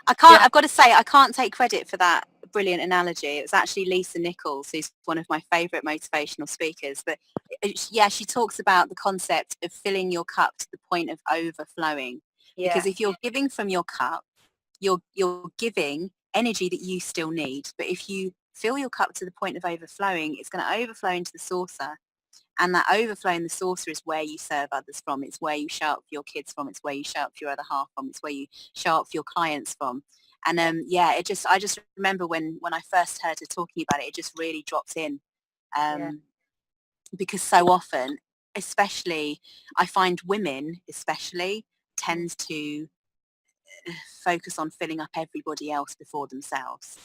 I've got to say, I can't take credit for that brilliant analogy. It was actually Lisa Nichols, who's one of my favorite motivational speakers. But yeah, she talks about the concept of filling your cup to the point of overflowing. Because if you're giving from your cup, you're giving energy that you still need. But if you fill your cup to the point of overflowing, it's going to overflow into the saucer. And that overflow in the saucer is where you serve others from. It's where you show up for your kids from. It's where you show up for your other half from. It's where you show up for your clients from. And I just remember when I first heard her talking about it, it just really dropped in. Because so often, especially, I find women especially tend to focus on filling up everybody else before themselves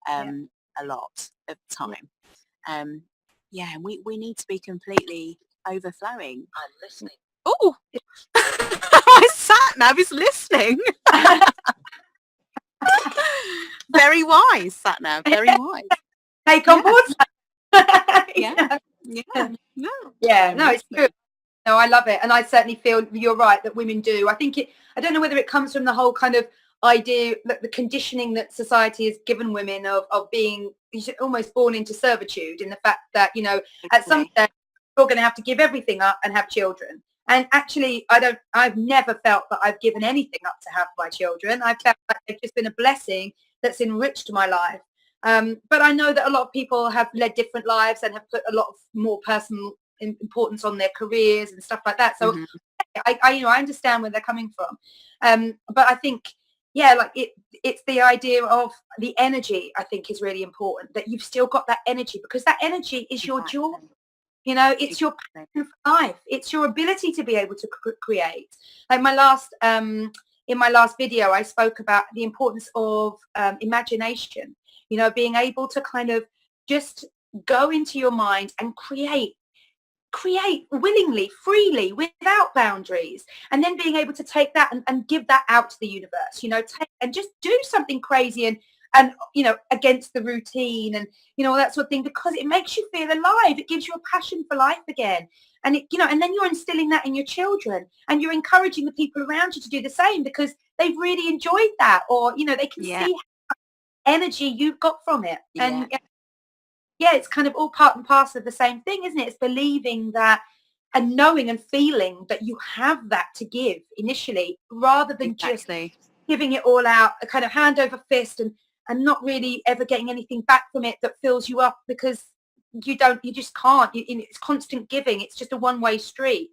a lot of the time. We need to be completely overflowing. I'm listening. Oh, my sat-nav is listening. Very wise, sat-nav, very wise. Take on board. No, it's true. No, I love it. And I certainly feel you're right that women do. I don't know whether it comes from the whole kind of idea that the conditioning that society has given women of being almost born into servitude, in the fact that, you know, at some stage you're going to have to give everything up and have children. And actually, I've never felt that I've given anything up to have my children. I've felt like they've just been a blessing that's enriched my life. But I know that a lot of people have led different lives and have put a lot of more personal importance on their careers and stuff like that. So I understand where they're coming from. But I think, it's the idea of the energy, I think, is really important, that you've still got that energy, because that energy is your joy. You know, it's your passion for life. It's your ability to be able to create. Like in my last video, I spoke about the importance of imagination, you know, being able to kind of just go into your mind and create willingly, freely, without boundaries, and then being able to take that and give that out to the universe, you know, and just do something crazy and you know, against the routine and, you know, all that sort of thing, because it makes you feel alive. It gives you a passion for life again. And it, you know, and then you're instilling that in your children, and you're encouraging the people around you to do the same, because they've really enjoyed that, or, you know, they can see how much energy you've got from it. And it's kind of all part and parcel of the same thing, isn't it? It's believing that and knowing and feeling that you have that to give initially, rather than just giving it all out, a kind of hand over fist, and not really ever getting anything back from it that fills you up, because you just can't. It's constant giving. It's just a one-way street.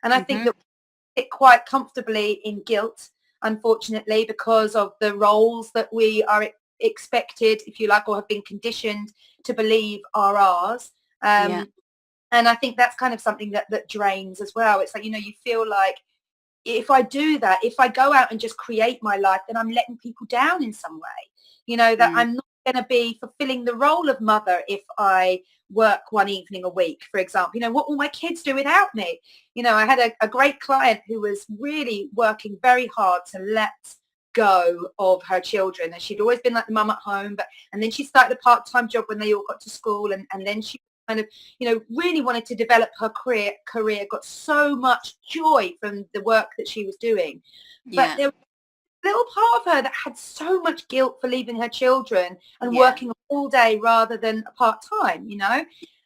And I think that we sit quite comfortably in guilt, unfortunately, because of the roles that we are expected, if you like, or have been conditioned to believe are ours. And I think that's kind of something that drains as well. It's like, you feel like, if I do that, if I go out and just create my life, then I'm letting people down in some way, that I'm not going to be fulfilling the role of mother if I work one evening a week, for example. What will my kids do without me? I had a great client who was really working very hard to let go of her children, and she'd always been like the mum at home, and then she started a part-time job when they all got to school, and then she kind of, really wanted to develop her career, got so much joy from the work that she was doing. But there was a little part of her that had so much guilt for leaving her children and working all day rather than part-time,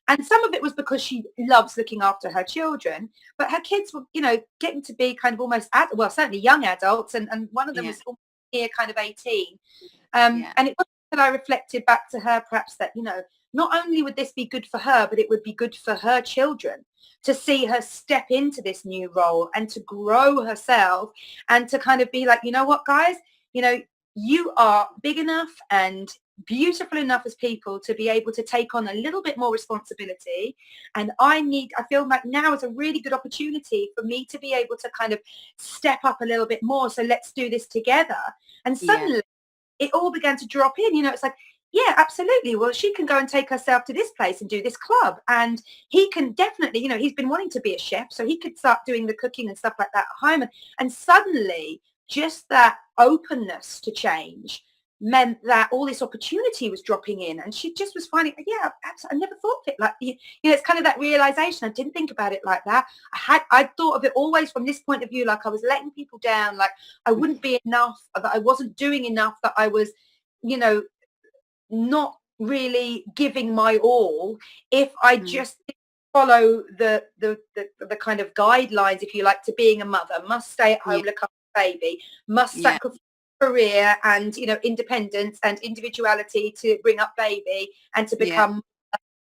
And some of it was because she loves looking after her children, but her kids were, getting to be kind of almost, certainly young adults, and one of them was near kind of 18. And it wasn't that I reflected back to her perhaps that, not only would this be good for her, but it would be good for her children to see her step into this new role and to grow herself and to kind of be like, you know what, guys, you are big enough and beautiful enough as people to be able to take on a little bit more responsibility. And I feel like now is a really good opportunity for me to be able to kind of step up a little bit more. So let's do this together. And suddenly it all began to drop in, it's like, yeah, absolutely. Well, she can go and take herself to this place and do this club. And he can definitely, he's been wanting to be a chef, so he could start doing the cooking and stuff like that at home. And suddenly just that openness to change meant that all this opportunity was dropping in, and she just was finding, yeah, I never thought of it like, it's kind of that realization. I didn't think about it like that. I thought of it always from this point of view, like I was letting people down, like I wouldn't be enough, that I wasn't doing enough, that I was, not really giving my all if I just follow the kind of guidelines, if you like, to being a mother. Must stay at home, look after the baby, must sacrifice career and independence and individuality to bring up baby and to become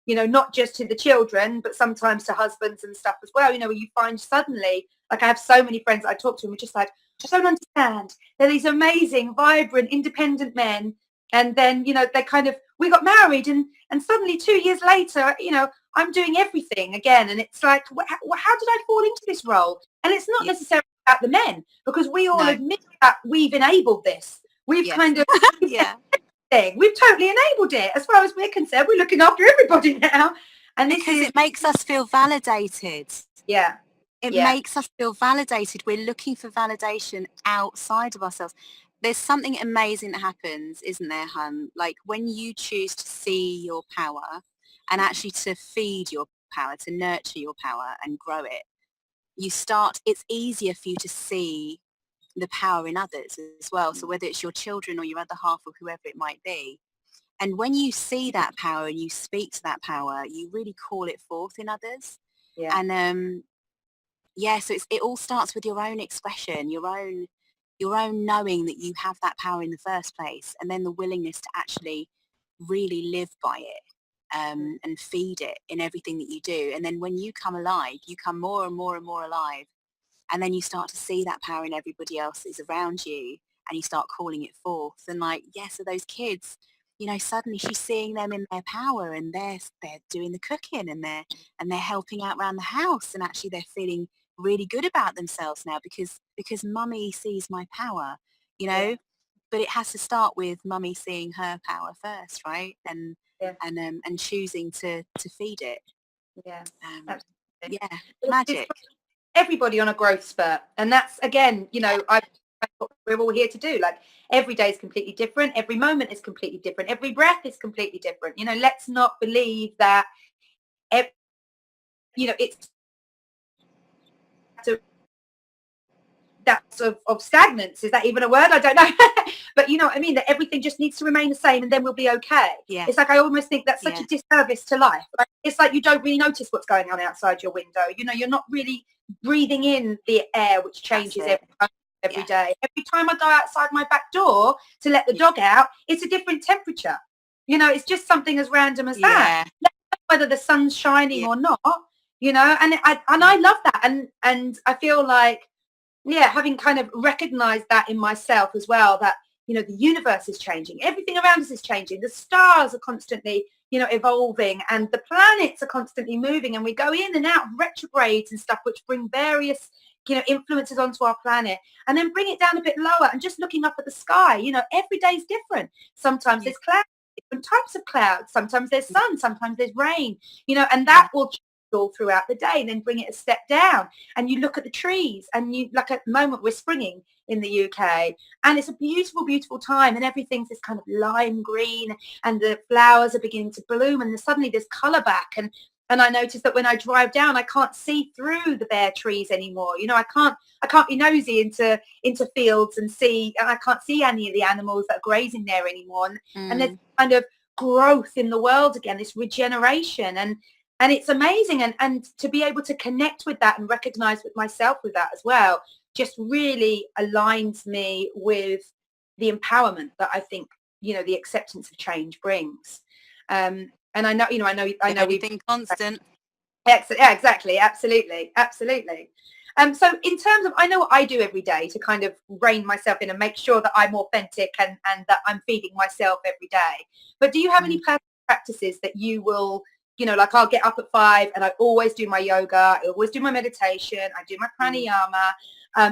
not just to the children but sometimes to husbands and stuff as well, where you find suddenly, like I have so many friends that I talk to, and we're just like, I don't understand, they're these amazing, vibrant, independent men, and then they kind of, we got married and suddenly 2 years later, I'm doing everything again, and it's like, how did I fall into this role? And it's not necessarily about the men, because we all admit that we've enabled this. We've kind of we've totally enabled it. As far as we're concerned, we're looking after everybody now, and because it makes us feel validated. It Yeah. makes us feel validated. We're looking for validation outside of ourselves. There's something amazing that happens, isn't there, hun? Like when you choose to see your power and actually to feed your power, to nurture your power and grow it, it's easier for you to see the power in others as well. So whether it's your children or your other half or whoever it might be. And when you see that power and you speak to that power, you really call it forth in others. Yeah. And so it all starts with your own expression, your own knowing that you have that power in the first place, and then the willingness to actually really live by it and feed it in everything that you do. And then when you come alive, you come more and more and more alive, and then you start to see that power in everybody else that's around you, and you start calling it forth. And so those kids, suddenly she's seeing them in their power, and they're doing the cooking, and they're helping out around the house, and actually they're feeling really good about themselves now because mummy sees my power, but it has to start with mummy seeing her power first, right? And choosing to feed it. Magic. It's everybody on a growth spurt, and that's again, what we're all here to do. Like every day is completely different, every moment is completely different, every breath is completely different. Let's not believe that it's that's of stagnance. Is that even a word? I don't know. But you know what I mean, that everything just needs to remain the same and then we'll be okay. It's like I almost think that's such a disservice to life. It's like you don't really notice what's going on outside your window. You're not really breathing in the air, which changes every day. Every time I go outside my back door to let the dog out, it's a different temperature. It's just something as random as that. Let whether the sun's shining Yeah. or not, you know, and I love that. And I feel like, yeah, having kind of recognized that in myself as well, that, you know, the universe is changing, everything around us is changing, the stars are constantly, you know, evolving, and the planets are constantly moving, and we go in and out of retrogrades and stuff, which bring various, you know, influences onto our planet, and then bring it down a bit lower, and just looking up at the sky, you know, every day is different. Sometimes Yeah. there's clouds, different types of clouds, sometimes there's sun, sometimes there's rain, you know, and Yeah. that will change all throughout the day, and then bring it a step down, and you look at the trees, and you, like at the moment we're springing in the UK, and it's a beautiful, beautiful time, and everything's this kind of lime green, and the flowers are beginning to bloom, and suddenly there's color back, and I noticed that when I drive down, I can't see through the bare trees anymore. You know, I can't be nosy into fields and see, and I can't see any of the animals that are grazing there anymore. And there's kind of growth in the world again, this regeneration, and it's amazing. And to be able to connect with that and recognize with myself with that as well, just really aligns me with the empowerment that I think, you know, the acceptance of change brings. And I know, you know, I know we've Anything constant. yeah, exactly, absolutely, absolutely. So in terms of, I know what I do every day to kind of rein myself in and make sure that I'm authentic and that I'm feeding myself every day. But do you have any personal practices that you will, you know, like I'll get up at 5 and I always do my yoga, I always do my meditation, I do my pranayama,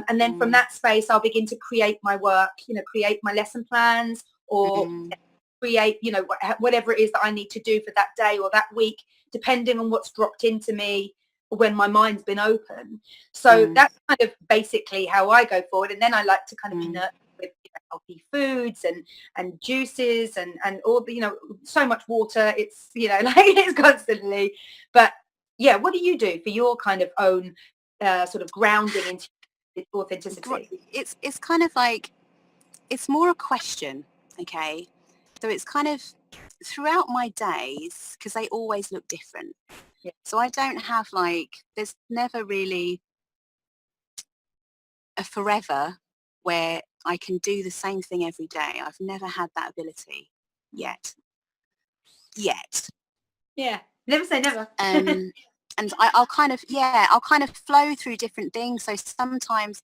and then from that space I'll begin to create my work, you know, create my lesson plans, or create, you know, whatever it is that I need to do for that day or that week, depending on what's dropped into me when my mind's been open. So that's kind of basically how I go forward. And then I like to kind of be nurtured with, you know, healthy foods and juices and all the, you know, so much water. It's, you know, like it's constantly. But yeah, what do you do for your kind of own sort of grounding into authenticity? It's kind of like, it's more a question, okay? So it's kind of throughout my days, because they always look different. Yeah. So I don't have like, there's never really a forever where I can do the same thing every day. I've never had that ability yet. Yeah. Never say never. And I'll kind of flow through different things. So sometimes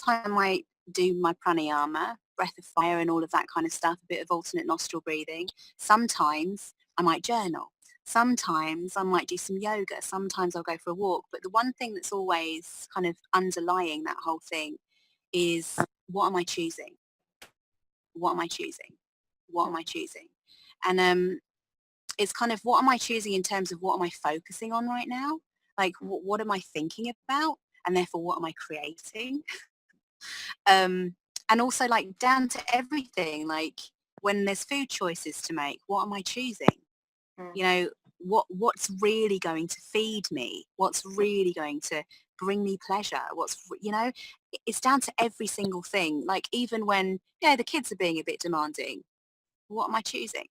I might do my pranayama, breath of fire and all of that kind of stuff, a bit of alternate nostril breathing. Sometimes I might journal. Sometimes I might do some yoga. Sometimes I'll go for a walk. But the one thing that's always kind of underlying that whole thing is, what am I choosing? What am I choosing? What am I choosing? And it's kind of, what am I choosing in terms of what am I focusing on right now? Like, what am I thinking about? And therefore, what am I creating? And also, like, down to everything, like when there's food choices to make, what am I choosing? You know, what's really going to feed me? What's really going to bring me pleasure? You know, it's down to every single thing. Like, even when, you know, the kids are being a bit demanding, what am I choosing?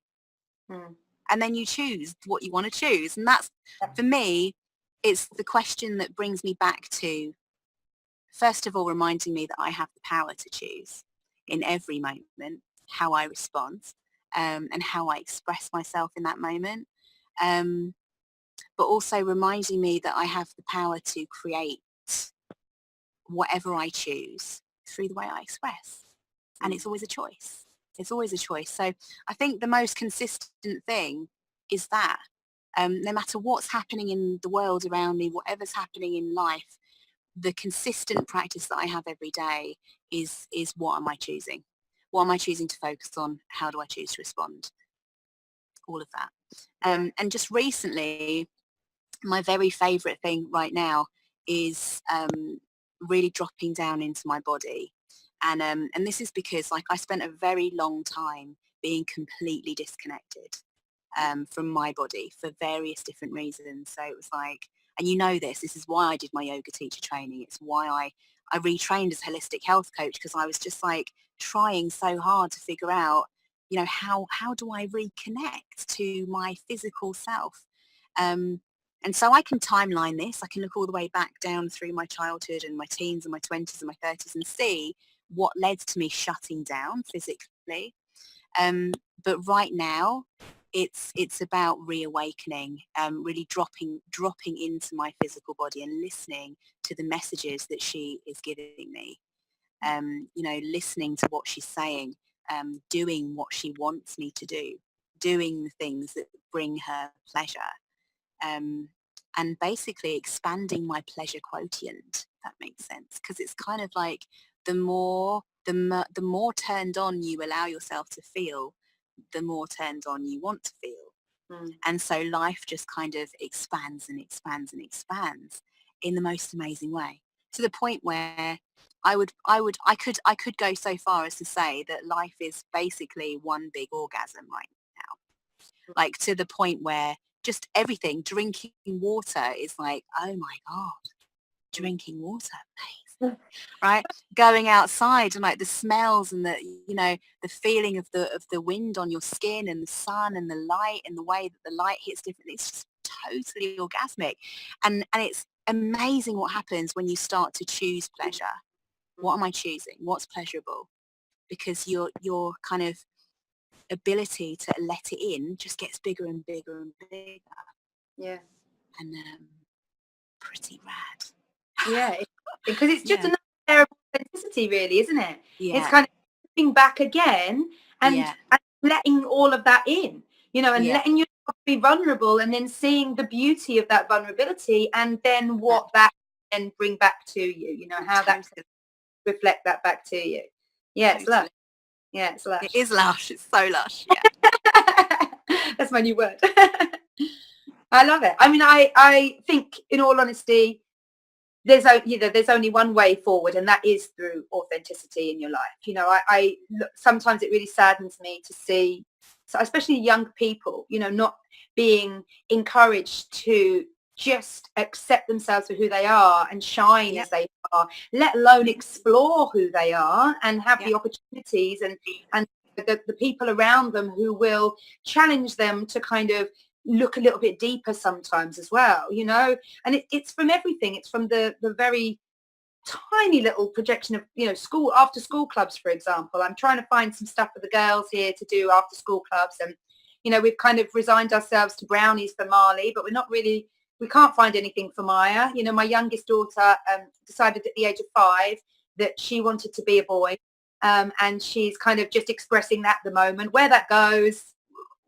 And then you choose what you want to choose. And that's, for me, it's the question that brings me back to, first of all, reminding me that I have the power to choose in every moment how I respond, and how I express myself in that moment. But also reminding me that I have the power to create whatever I choose through the way I express. And it's always a choice. It's always a choice. So I think the most consistent thing is that, no matter what's happening in the world around me, whatever's happening in life, the consistent practice that I have every day is what am I choosing? What am I choosing to focus on? How do I choose to respond? All of that. And just recently, my very favorite thing right now is really dropping down into my body. And this is because, like, I spent a very long time being completely disconnected from my body for various different reasons. So it was like, and you know this is why I did my yoga teacher training. It's why I retrained as a holistic health coach, because I was just like trying so hard to figure out, you know, how do I reconnect to my physical self? And so I can timeline this. I can look all the way back down through my childhood and my teens and my 20s and my 30s and see what led to me shutting down physically. But right now, it's about reawakening, really dropping into my physical body and listening to the messages that she is giving me. Listening to what she's saying, doing what she wants me to do, doing the things that bring her pleasure, and basically expanding my pleasure quotient, if that makes sense. Because it's kind of like the more turned on you allow yourself to feel, the more turned on you want to feel. And so life just kind of expands and expands and expands in the most amazing way, to the point where I could go so far as to say that life is basically one big orgasm right now. Like, to the point where just everything, drinking water is like, oh my God, drinking water, amazing. Right? Going outside and like the smells and the, the feeling of the wind on your skin and the sun and the light and the way that the light hits differently, it's just totally orgasmic. And it's amazing what happens when you start to choose pleasure. What am I choosing? What's pleasurable? Because your kind of ability to let it in just gets bigger and bigger and bigger. Yeah. And pretty rad. Yeah, because it's just Yeah. another layer of authenticity, really, isn't it? Yeah. It's kind of stepping back again and letting all of that in, and letting yourself be vulnerable, and then seeing the beauty of that vulnerability, and then what that can bring back to you, how that can reflect that back to you. Yeah, it's lush. Yeah, it's lush. It is lush. It's so lush. Yeah. That's my new word. I love it. I mean, I think, in all honesty, there's only one way forward, and that is through authenticity in your life. I sometimes it really saddens me to see, so especially young people, not being encouraged to just accept themselves for who they are and shine as they are, let alone explore who they are and have the opportunities and the people around them who will challenge them to kind of look a little bit deeper sometimes as well, and it's from everything. It's from the very tiny little projection of, school, after school clubs, for example. I'm trying to find some stuff for the girls here to do after school clubs, and we've kind of resigned ourselves to brownies for Marley, but we can't find anything for Maya. My youngest daughter decided at the age of 5 that she wanted to be a boy, and she's kind of just expressing that at the moment. Where that goes,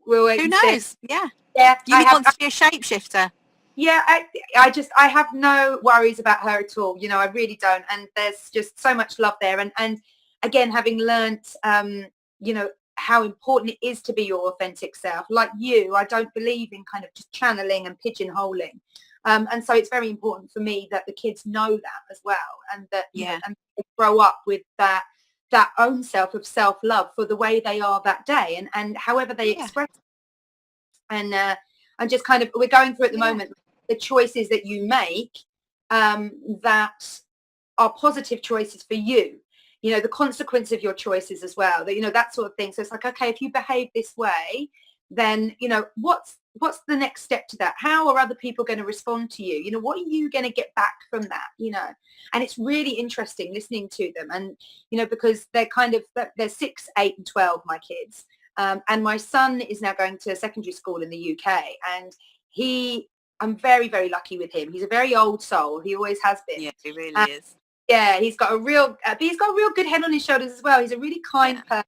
we'll wait. Who knows? Yeah. Yeah, you want to be a shapeshifter. Yeah, I have no worries about her at all. I really don't. And there's just so much love there. And again, having learnt, how important it is to be your authentic self. Like you, I don't believe in kind of just channeling and pigeonholing. And so it's very important for me that the kids know that as well, and that and they grow up with that own self of self-love for the way they are that day, and however they express it. And just kind of, we're going through at the moment the choices that you make that are positive choices for you, the consequence of your choices as well, that sort of thing. So it's like, okay, if you behave this way, then what's the next step to that? How are other people going to respond to you? What are you going to get back from that? And it's really interesting listening to them, and because they're 6, 8 and 12, my kids. And my son is now going to secondary school in the UK, and I'm very, very lucky with him. He's a very old soul. He always has been. Yeah, he really is. Yeah, he's got a real good head on his shoulders as well. He's a really kind person,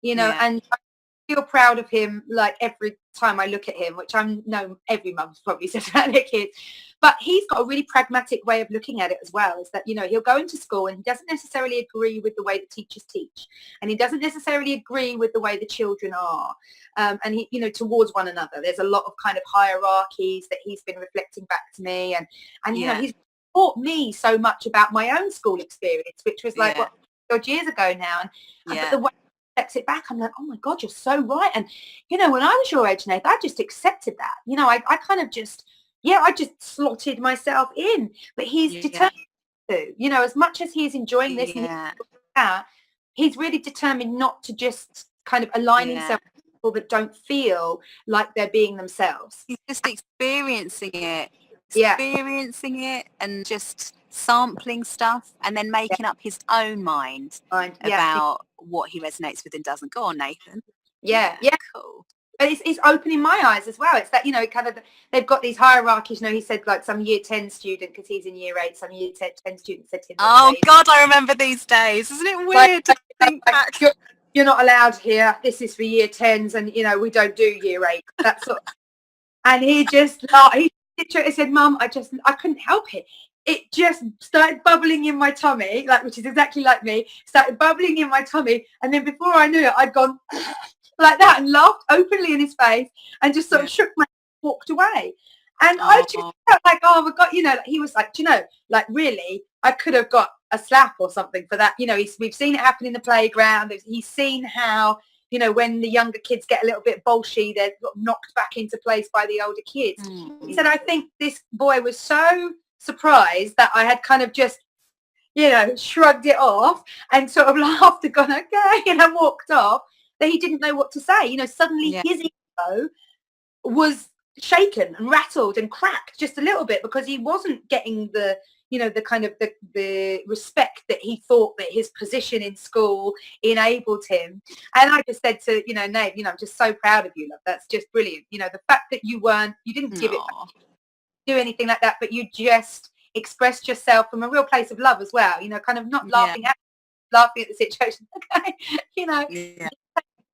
and I feel proud of him, like, every time I look at him, which every mum's probably says about their kids. But he's got a really pragmatic way of looking at it as well, is that, he'll go into school and he doesn't necessarily agree with the way the teachers teach, and he doesn't necessarily agree with the way the children are. And he, towards one another, there's a lot of kind of hierarchies that he's been reflecting back to me. And he's taught me so much about my own school experience, which was like, 4 years ago now. And but the way reflects it back, I'm like, oh my God, you're so right. And when I was your age, Nath, I just accepted that. I kind of just I just slotted myself in. But he's determined to, as much as he's enjoying this and he's really determined not to just kind of align himself with people that don't feel like they're being themselves. He's just experiencing it and just sampling stuff, and then making up his own mind about what he resonates with and doesn't. Go on, Nathan. Yeah. Cool. but it's opening my eyes as well. It's that, kind of, they've got these hierarchies. He said like some year 10 student, because he's in year 8, some year 10 student said to him, oh God, I remember these days. Isn't it weird to think back? You're not allowed here. This is for year 10s, and we don't do year 8. That's sort of, and he just laughed. He literally said, Mum, I couldn't help it. It just started bubbling in my tummy, which is exactly like me, started bubbling in my tummy. And then before I knew it, I'd gone like that and laughed openly in his face and just sort of shook my head, walked away. And I just felt like, oh my God, he was like, really, I could have got a slap or something for that. We've seen it happen in the playground. He's seen how, when the younger kids get a little bit bolshy, they're knocked back into place by the older kids. Mm-hmm. He said, I think this boy was so surprised that I had kind of just, shrugged it off and sort of laughed and gone, okay, and walked off, that he didn't know what to say. Suddenly his ego was shaken and rattled and cracked just a little bit, because he wasn't getting the the kind of the respect that he thought that his position in school enabled him. And I just said to Nate, I'm just so proud of you, love. That's just brilliant. The fact that you didn't give it back, do anything like that, but you just expressed yourself from a real place of love as well, kind of not laughing at the situation. Okay,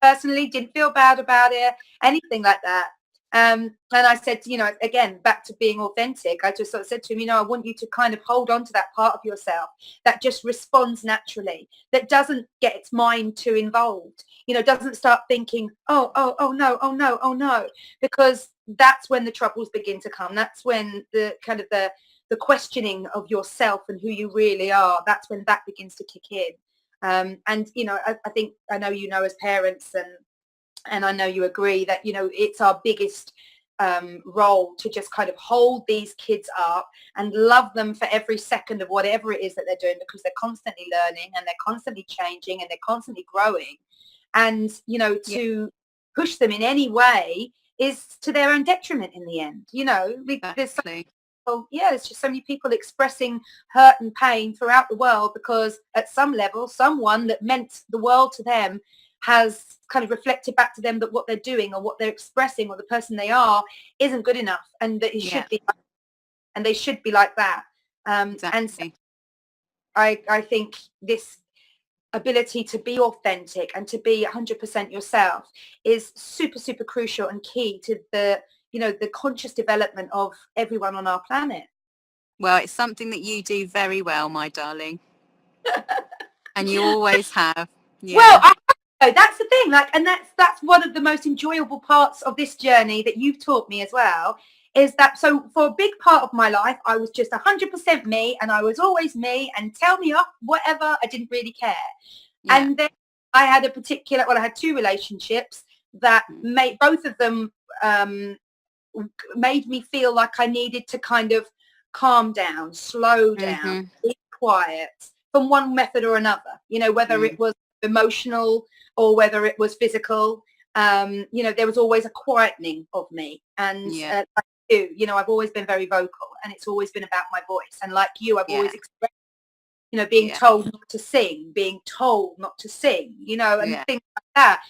personally didn't feel bad about it, anything like that. And I said, again, back to being authentic, I just sort of said to him, I want you to kind of hold on to that part of yourself that just responds naturally, that doesn't get its mind too involved, doesn't start thinking, oh no, because that's when the troubles begin to come. That's when the kind of the questioning of yourself and who you really are, that's when that begins to kick in. And, I think, I know, as parents, and I know you agree that, it's our biggest role to just kind of hold these kids up and love them for every second of whatever it is that they're doing, because they're constantly learning and they're constantly changing and they're constantly growing. And, to push them in any way is to their own detriment in the end. There's just so many people expressing hurt and pain throughout the world because at some level, someone that meant the world to them has kind of reflected back to them that what they're doing or what they're expressing or the person they are isn't good enough, and that it should be, and they should be like that. Exactly. And so I think this ability to be authentic and to be 100% yourself is super, super crucial and key to the conscious development of everyone on our planet. Well, it's something that you do very well, my darling. And you always have. Yeah. Well, that's the thing, and that's one of the most enjoyable parts of this journey that you've taught me as well, is that, so for a big part of my life, I was just 100% me, and I was always me, and tell me off, whatever, I didn't really care. Yeah. And then I had I had 2 relationships that made, both of them made me feel like I needed to kind of calm down, slow down, be quiet, from one method or another, whether it was emotional or whether it was physical. There was always a quietening of me. And like you, I've always been very vocal, and it's always been about my voice. And like you, I've always expressed, being told not to sing, being told not to sing, and things like that.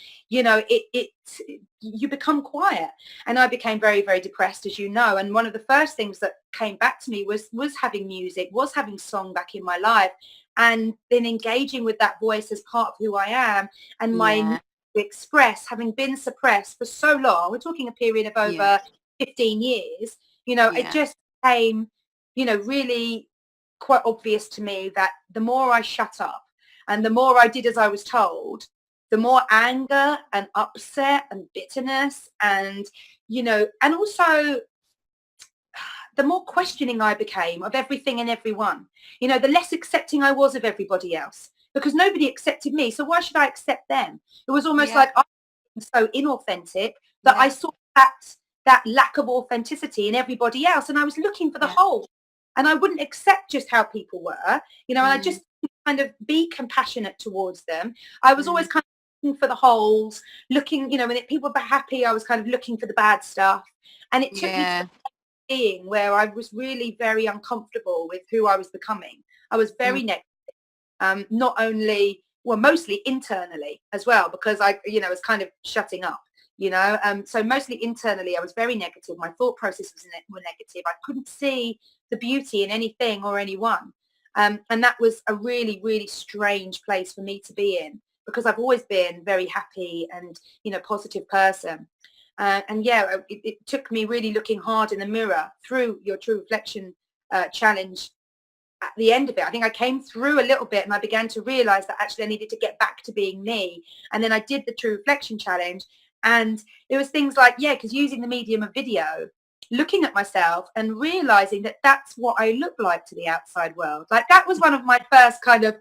You become quiet. And I became very, very depressed, as you know. And one of the first things that came back to me was having music, was having song back in my life, and then engaging with that voice as part of who I am, and my need to express, having been suppressed for so long. We're talking a period of over 15 years. It just became, really quite obvious to me that the more I shut up and the more I did as I was told, the more anger and upset and bitterness and, and also the more questioning I became of everything and everyone. The less accepting I was of everybody else, because nobody accepted me. So why should I accept them? It was almost like I was so inauthentic that I saw that lack of authenticity in everybody else. And I was looking for the whole. And I wouldn't accept just how people were, and I just kind of be compassionate towards them. I was always kind of looking for the holes, looking, when people were happy, I was kind of looking for the bad stuff. And it took me to being where I was really very uncomfortable with who I was becoming. I was very negative, not only, well, mostly internally as well, because I, was kind of shutting up, So mostly internally, I was very negative. My thought processes were negative. I couldn't see the beauty in anything or anyone. And that was a really, really strange place for me to be in, because I've always been very happy and, positive person. And yeah, it took me really looking hard in the mirror through your True Reflection challenge. At the end of it, I think I came through a little bit and I began to realize that actually I needed to get back to being me. And then I did the True Reflection challenge, and it was things like, because using the medium of video, looking at myself and realizing that that's what I look like to the outside world. Like, that was one of my first kind of,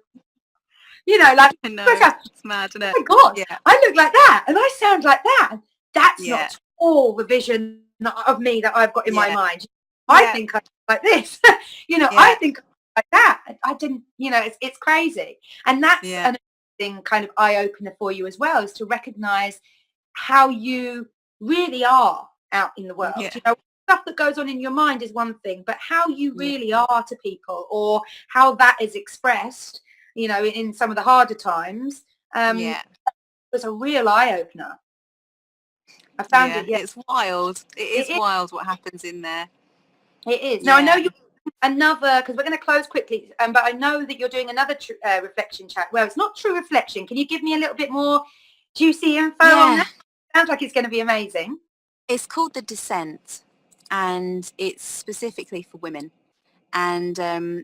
like, I know, myself, it's mad, isn't it? oh my God, Yeah. I look like that and I sound like that. That's Yeah. not all the vision of me that I've got in my mind. Yeah. I think I look like this. I think like that. I didn't, it's crazy. And that's an interesting kind of eye-opener for you as well, is to recognize how you really are out in the world. Stuff that goes on in your mind is one thing, but how you really are to people, or how that is expressed, in some of the harder times, was a real eye-opener. I found it. It's wild. It is wild what happens in there. It is. Now, I know you're another, because we're going to close quickly, but I know that you're doing another reflection chat. Well, it's not True Reflection. Can you give me a little bit more juicy info on that? Sounds like it's going to be amazing. It's called The Descent, and it's specifically for women. And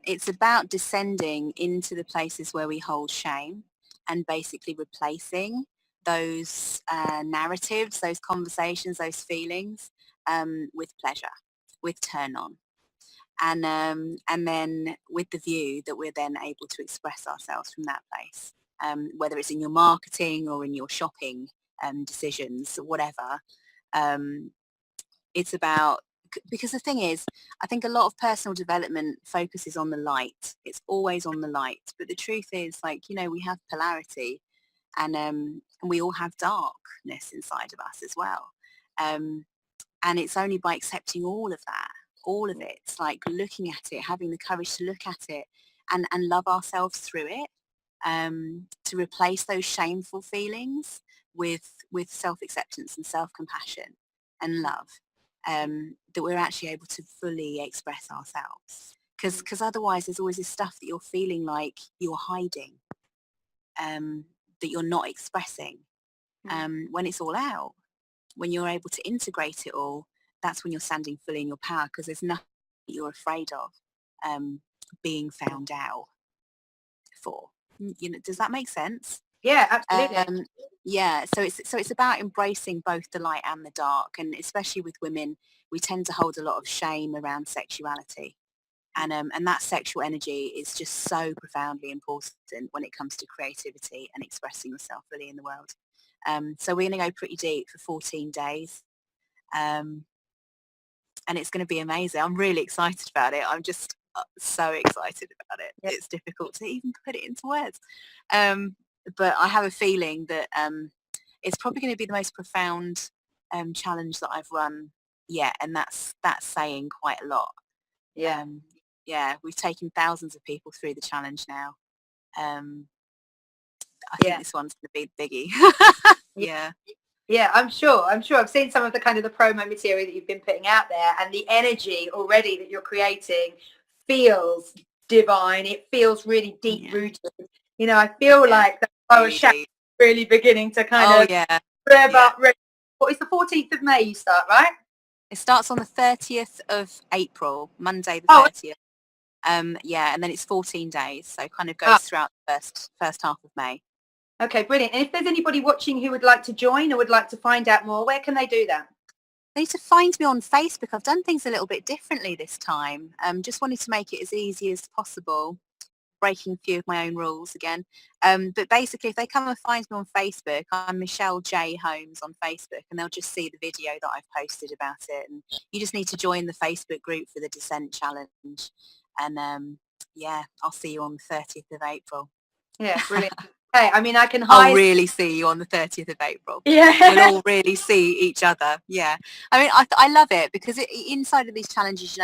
it's about descending into the places where we hold shame, and basically replacing those narratives, those conversations, those feelings with pleasure, with turn on. And then with the view that we're then able to express ourselves from that place, whether it's in your marketing or in your shopping decisions, whatever. It's about, because the thing is, I think a lot of personal development focuses on the light. It's always on the light. But the truth is, we have polarity, and we all have darkness inside of us as well. And it's only by accepting all of that, all of it, it's like looking at it, having the courage to look at it and love ourselves through it, to replace those shameful feelings with self-acceptance and self-compassion and love, that we're actually able to fully express ourselves. Because otherwise there's always this stuff that you're feeling like you're hiding, that you're not expressing, when it's all out. When you're able to integrate it all, that's when you're standing fully in your power, because there's nothing that you're afraid of being found out for. Does that make sense? Yeah, absolutely. So it's about embracing both the light and the dark, and especially with women, we tend to hold a lot of shame around sexuality, and that sexual energy is just so profoundly important when it comes to creativity and expressing yourself fully in the world. So we're going to go pretty deep for 14 days. And it's going to be amazing. I'm really excited about it. I'm just so excited about it. Yeah. It's difficult to even put it into words. But I have a feeling that it's probably going to be the most profound challenge that I've run yet. And that's saying quite a lot. We've taken thousands of people through the challenge now. I think this one's going to be biggie. Yeah, I'm sure. I've seen some of the kind of the promo material that you've been putting out there, and the energy already that you're creating feels divine. It feels really deep rooted. I feel like the power shadow is really beginning to kind of rev up. What is the 14th of May you start, right? It starts on the 30th of April, Monday the 30th. And then it's 14 days, so kind of goes throughout the first half of May. Okay, brilliant. And if there's anybody watching who would like to join or would like to find out more, where can they do that? They need to find me on Facebook. I've done things a little bit differently this time. Just wanted to make it as easy as possible, breaking a few of my own rules again. But basically, if they come and find me on Facebook, I'm Michelle J. Holmes on Facebook, and they'll just see the video that I've posted about it. And you just need to join the Facebook group for the Descent Challenge. And I'll see you on the 30th of April. Yeah, brilliant. Hey, I mean, I'll really see you on the 30th of April. Yeah. We'll all really see each other. Yeah. I mean, I love it because inside of these challenges,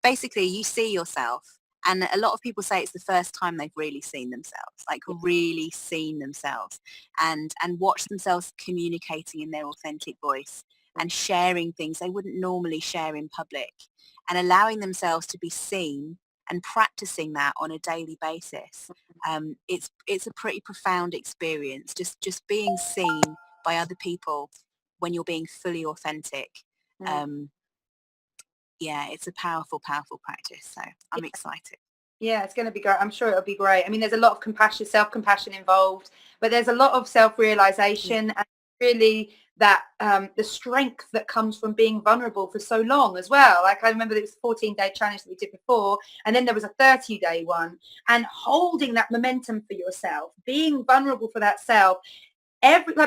basically you see yourself And a lot of people say it's the first time they've really seen themselves, like really seen themselves and watched themselves communicating in their authentic voice and sharing things they wouldn't normally share in public and allowing themselves to be seen and practicing that on a daily basis. It's a pretty profound experience, just being seen by other people when you're being fully authentic. Yeah, it's a powerful, powerful practice. So I'm excited. Yeah, it's going to be great. I'm sure it'll be great. I mean, there's a lot of compassion, self-compassion involved, but there's a lot of self-realization and really that the strength that comes from being vulnerable for so long as well. Like I remember there was a 14-day challenge that we did before, and then there was a 30-day one, and holding that momentum for yourself, being vulnerable for that self.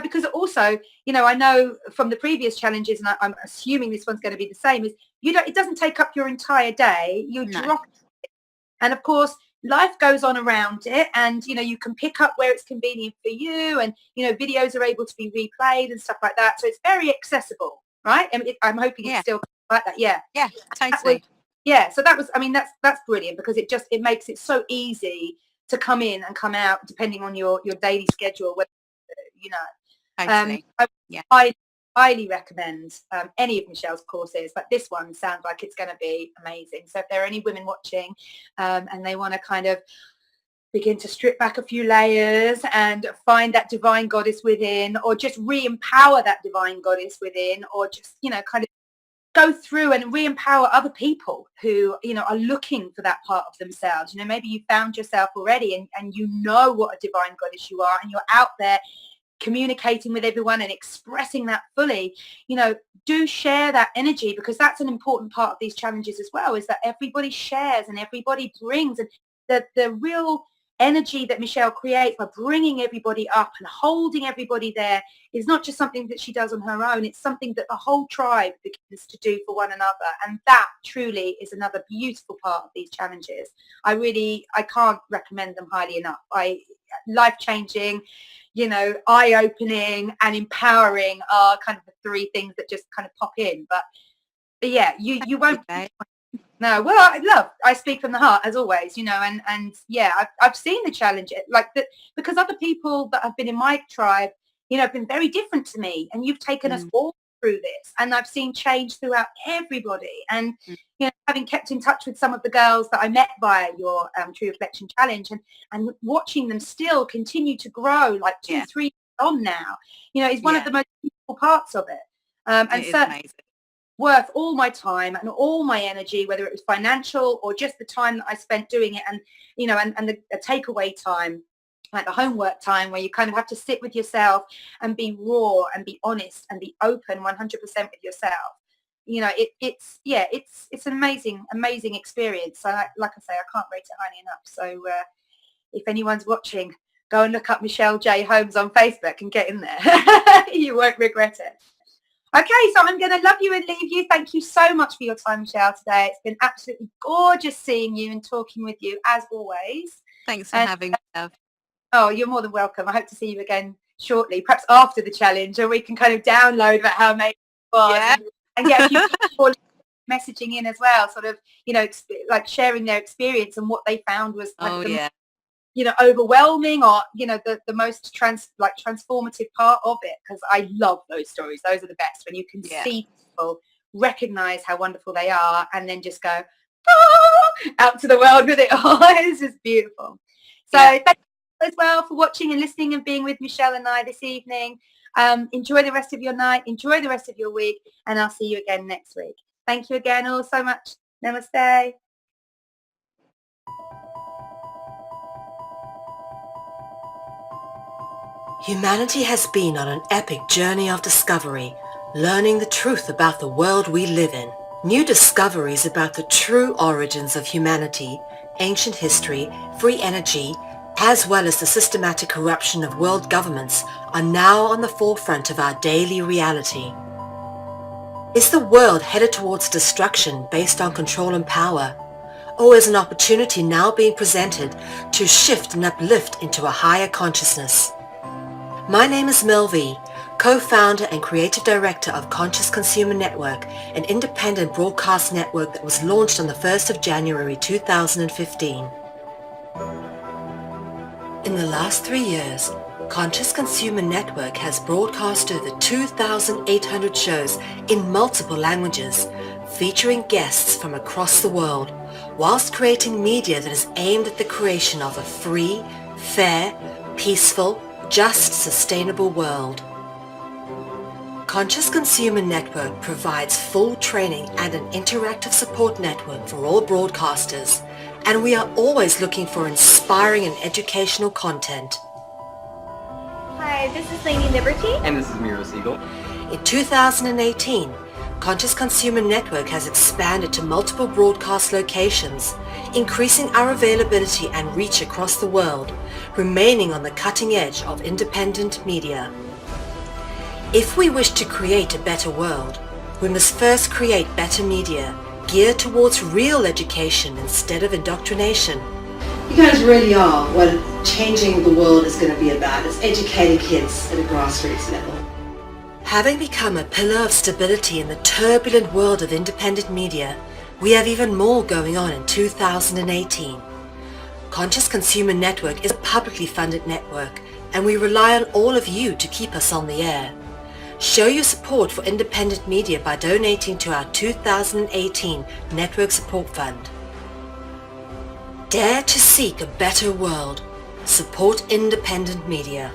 Because also, you know, I know from the previous challenges, and I'm assuming this one's going to be the same, is it doesn't take up your entire day. You drop it. And of course, life goes on around it, and you know, you can pick up where it's convenient for you, and you know, videos are able to be replayed and stuff like that. So it's very accessible, right? And I'm hoping it's still like that. Yeah, totally. So that was, I mean, that's brilliant, because it makes it so easy to come in and come out depending on your daily schedule. You know, totally. I highly recommend any of Michelle's courses, but this one sounds like it's going to be amazing. So if there are any women watching and they want to kind of begin to strip back a few layers and find that divine goddess within, or just re-empower that divine goddess within, or just, you know, kind of go through and re-empower other people who, you know, are looking for that part of themselves. You know, maybe you found yourself already and you know what a divine goddess you are, and you're out there communicating with everyone and expressing that fully. You know, do share that energy, because that's an important part of these challenges as well, is that everybody shares and everybody brings, and the real energy that Michelle creates by bringing everybody up and holding everybody there is not just something that she does on her own. It's something that the whole tribe begins to do for one another, and that truly is another beautiful part of these challenges. I can't recommend them highly enough. Life-changing, you know, eye-opening and empowering are kind of the three things that just kind of pop in. But yeah, you won't. No, well, I speak from the heart as always, you know, and yeah, I've seen the challenge, like that, because other people that have been in my tribe, you know, have been very different to me, and you've taken us all through this, and I've seen change throughout everybody. And you know, having kept in touch with some of the girls that I met via your True Reflection Challenge, and watching them still continue to grow, like 2-3 years on now, you know, is one of the most beautiful parts of it. And certainly worth all my time and all my energy, whether it was financial or just the time that I spent doing it, and you know, and the takeaway time, like the homework time, where you kind of have to sit with yourself and be raw and be honest and be open 100% with yourself. You know, it's an amazing experience. So like I say, I can't rate it highly enough. So if anyone's watching, go and look up Michelle J. Holmes on Facebook and get in there. You won't regret it. Okay, so I'm going to love you and leave you. Thank you so much for your time, Michelle, today. It's been absolutely gorgeous seeing you and talking with you, as always. Thanks for having me, love. Oh, you're more than welcome. I hope to see you again shortly, perhaps after the challenge, or we can kind of download about how amazing it was and get a few people messaging in as well, sort of, you know, like sharing their experience and what they found was you know, overwhelming, or you know, the most transformative part of it, because I love those stories. Those are the best, when you can see people recognize how wonderful they are and then just go out to the world with it all. It's just beautiful. So thank you as well for watching and listening and being with Michelle and I this evening. Enjoy the rest of your night, enjoy the rest of your week, and I'll see you again next week. Thank you again all so much. Namaste. Humanity has been on an epic journey of discovery, learning the truth about the world we live in. New discoveries about the true origins of humanity, ancient history, free energy, as well as the systematic corruption of world governments are now on the forefront of our daily reality. Is the world headed towards destruction based on control and power? Or is an opportunity now being presented to shift and uplift into a higher consciousness? My name is Mel V, co-founder and creative director of Conscious Consumer Network, an independent broadcast network that was launched on the 1st of January 2015. In the last 3 years, Conscious Consumer Network has broadcast over 2,800 shows in multiple languages, featuring guests from across the world, whilst creating media that is aimed at the creation of a free, fair, peaceful, just, sustainable world. Conscious Consumer Network provides full training and an interactive support network for all broadcasters, and we are always looking for inspiring and educational content. Hi, this is Lainey Liberty. And this is Miro Siegel. In 2018, Conscious Consumer Network has expanded to multiple broadcast locations, increasing our availability and reach across the world, remaining on the cutting edge of independent media. If we wish to create a better world, we must first create better media, geared towards real education instead of indoctrination. You guys really are what changing the world is going to be about. It's educating kids at a grassroots level. Having become a pillar of stability in the turbulent world of independent media, we have even more going on in 2018. Conscious Consumer Network is a publicly funded network, and we rely on all of you to keep us on the air. Show your support for independent media by donating to our 2018 Network Support Fund. Dare to seek a better world. Support independent media.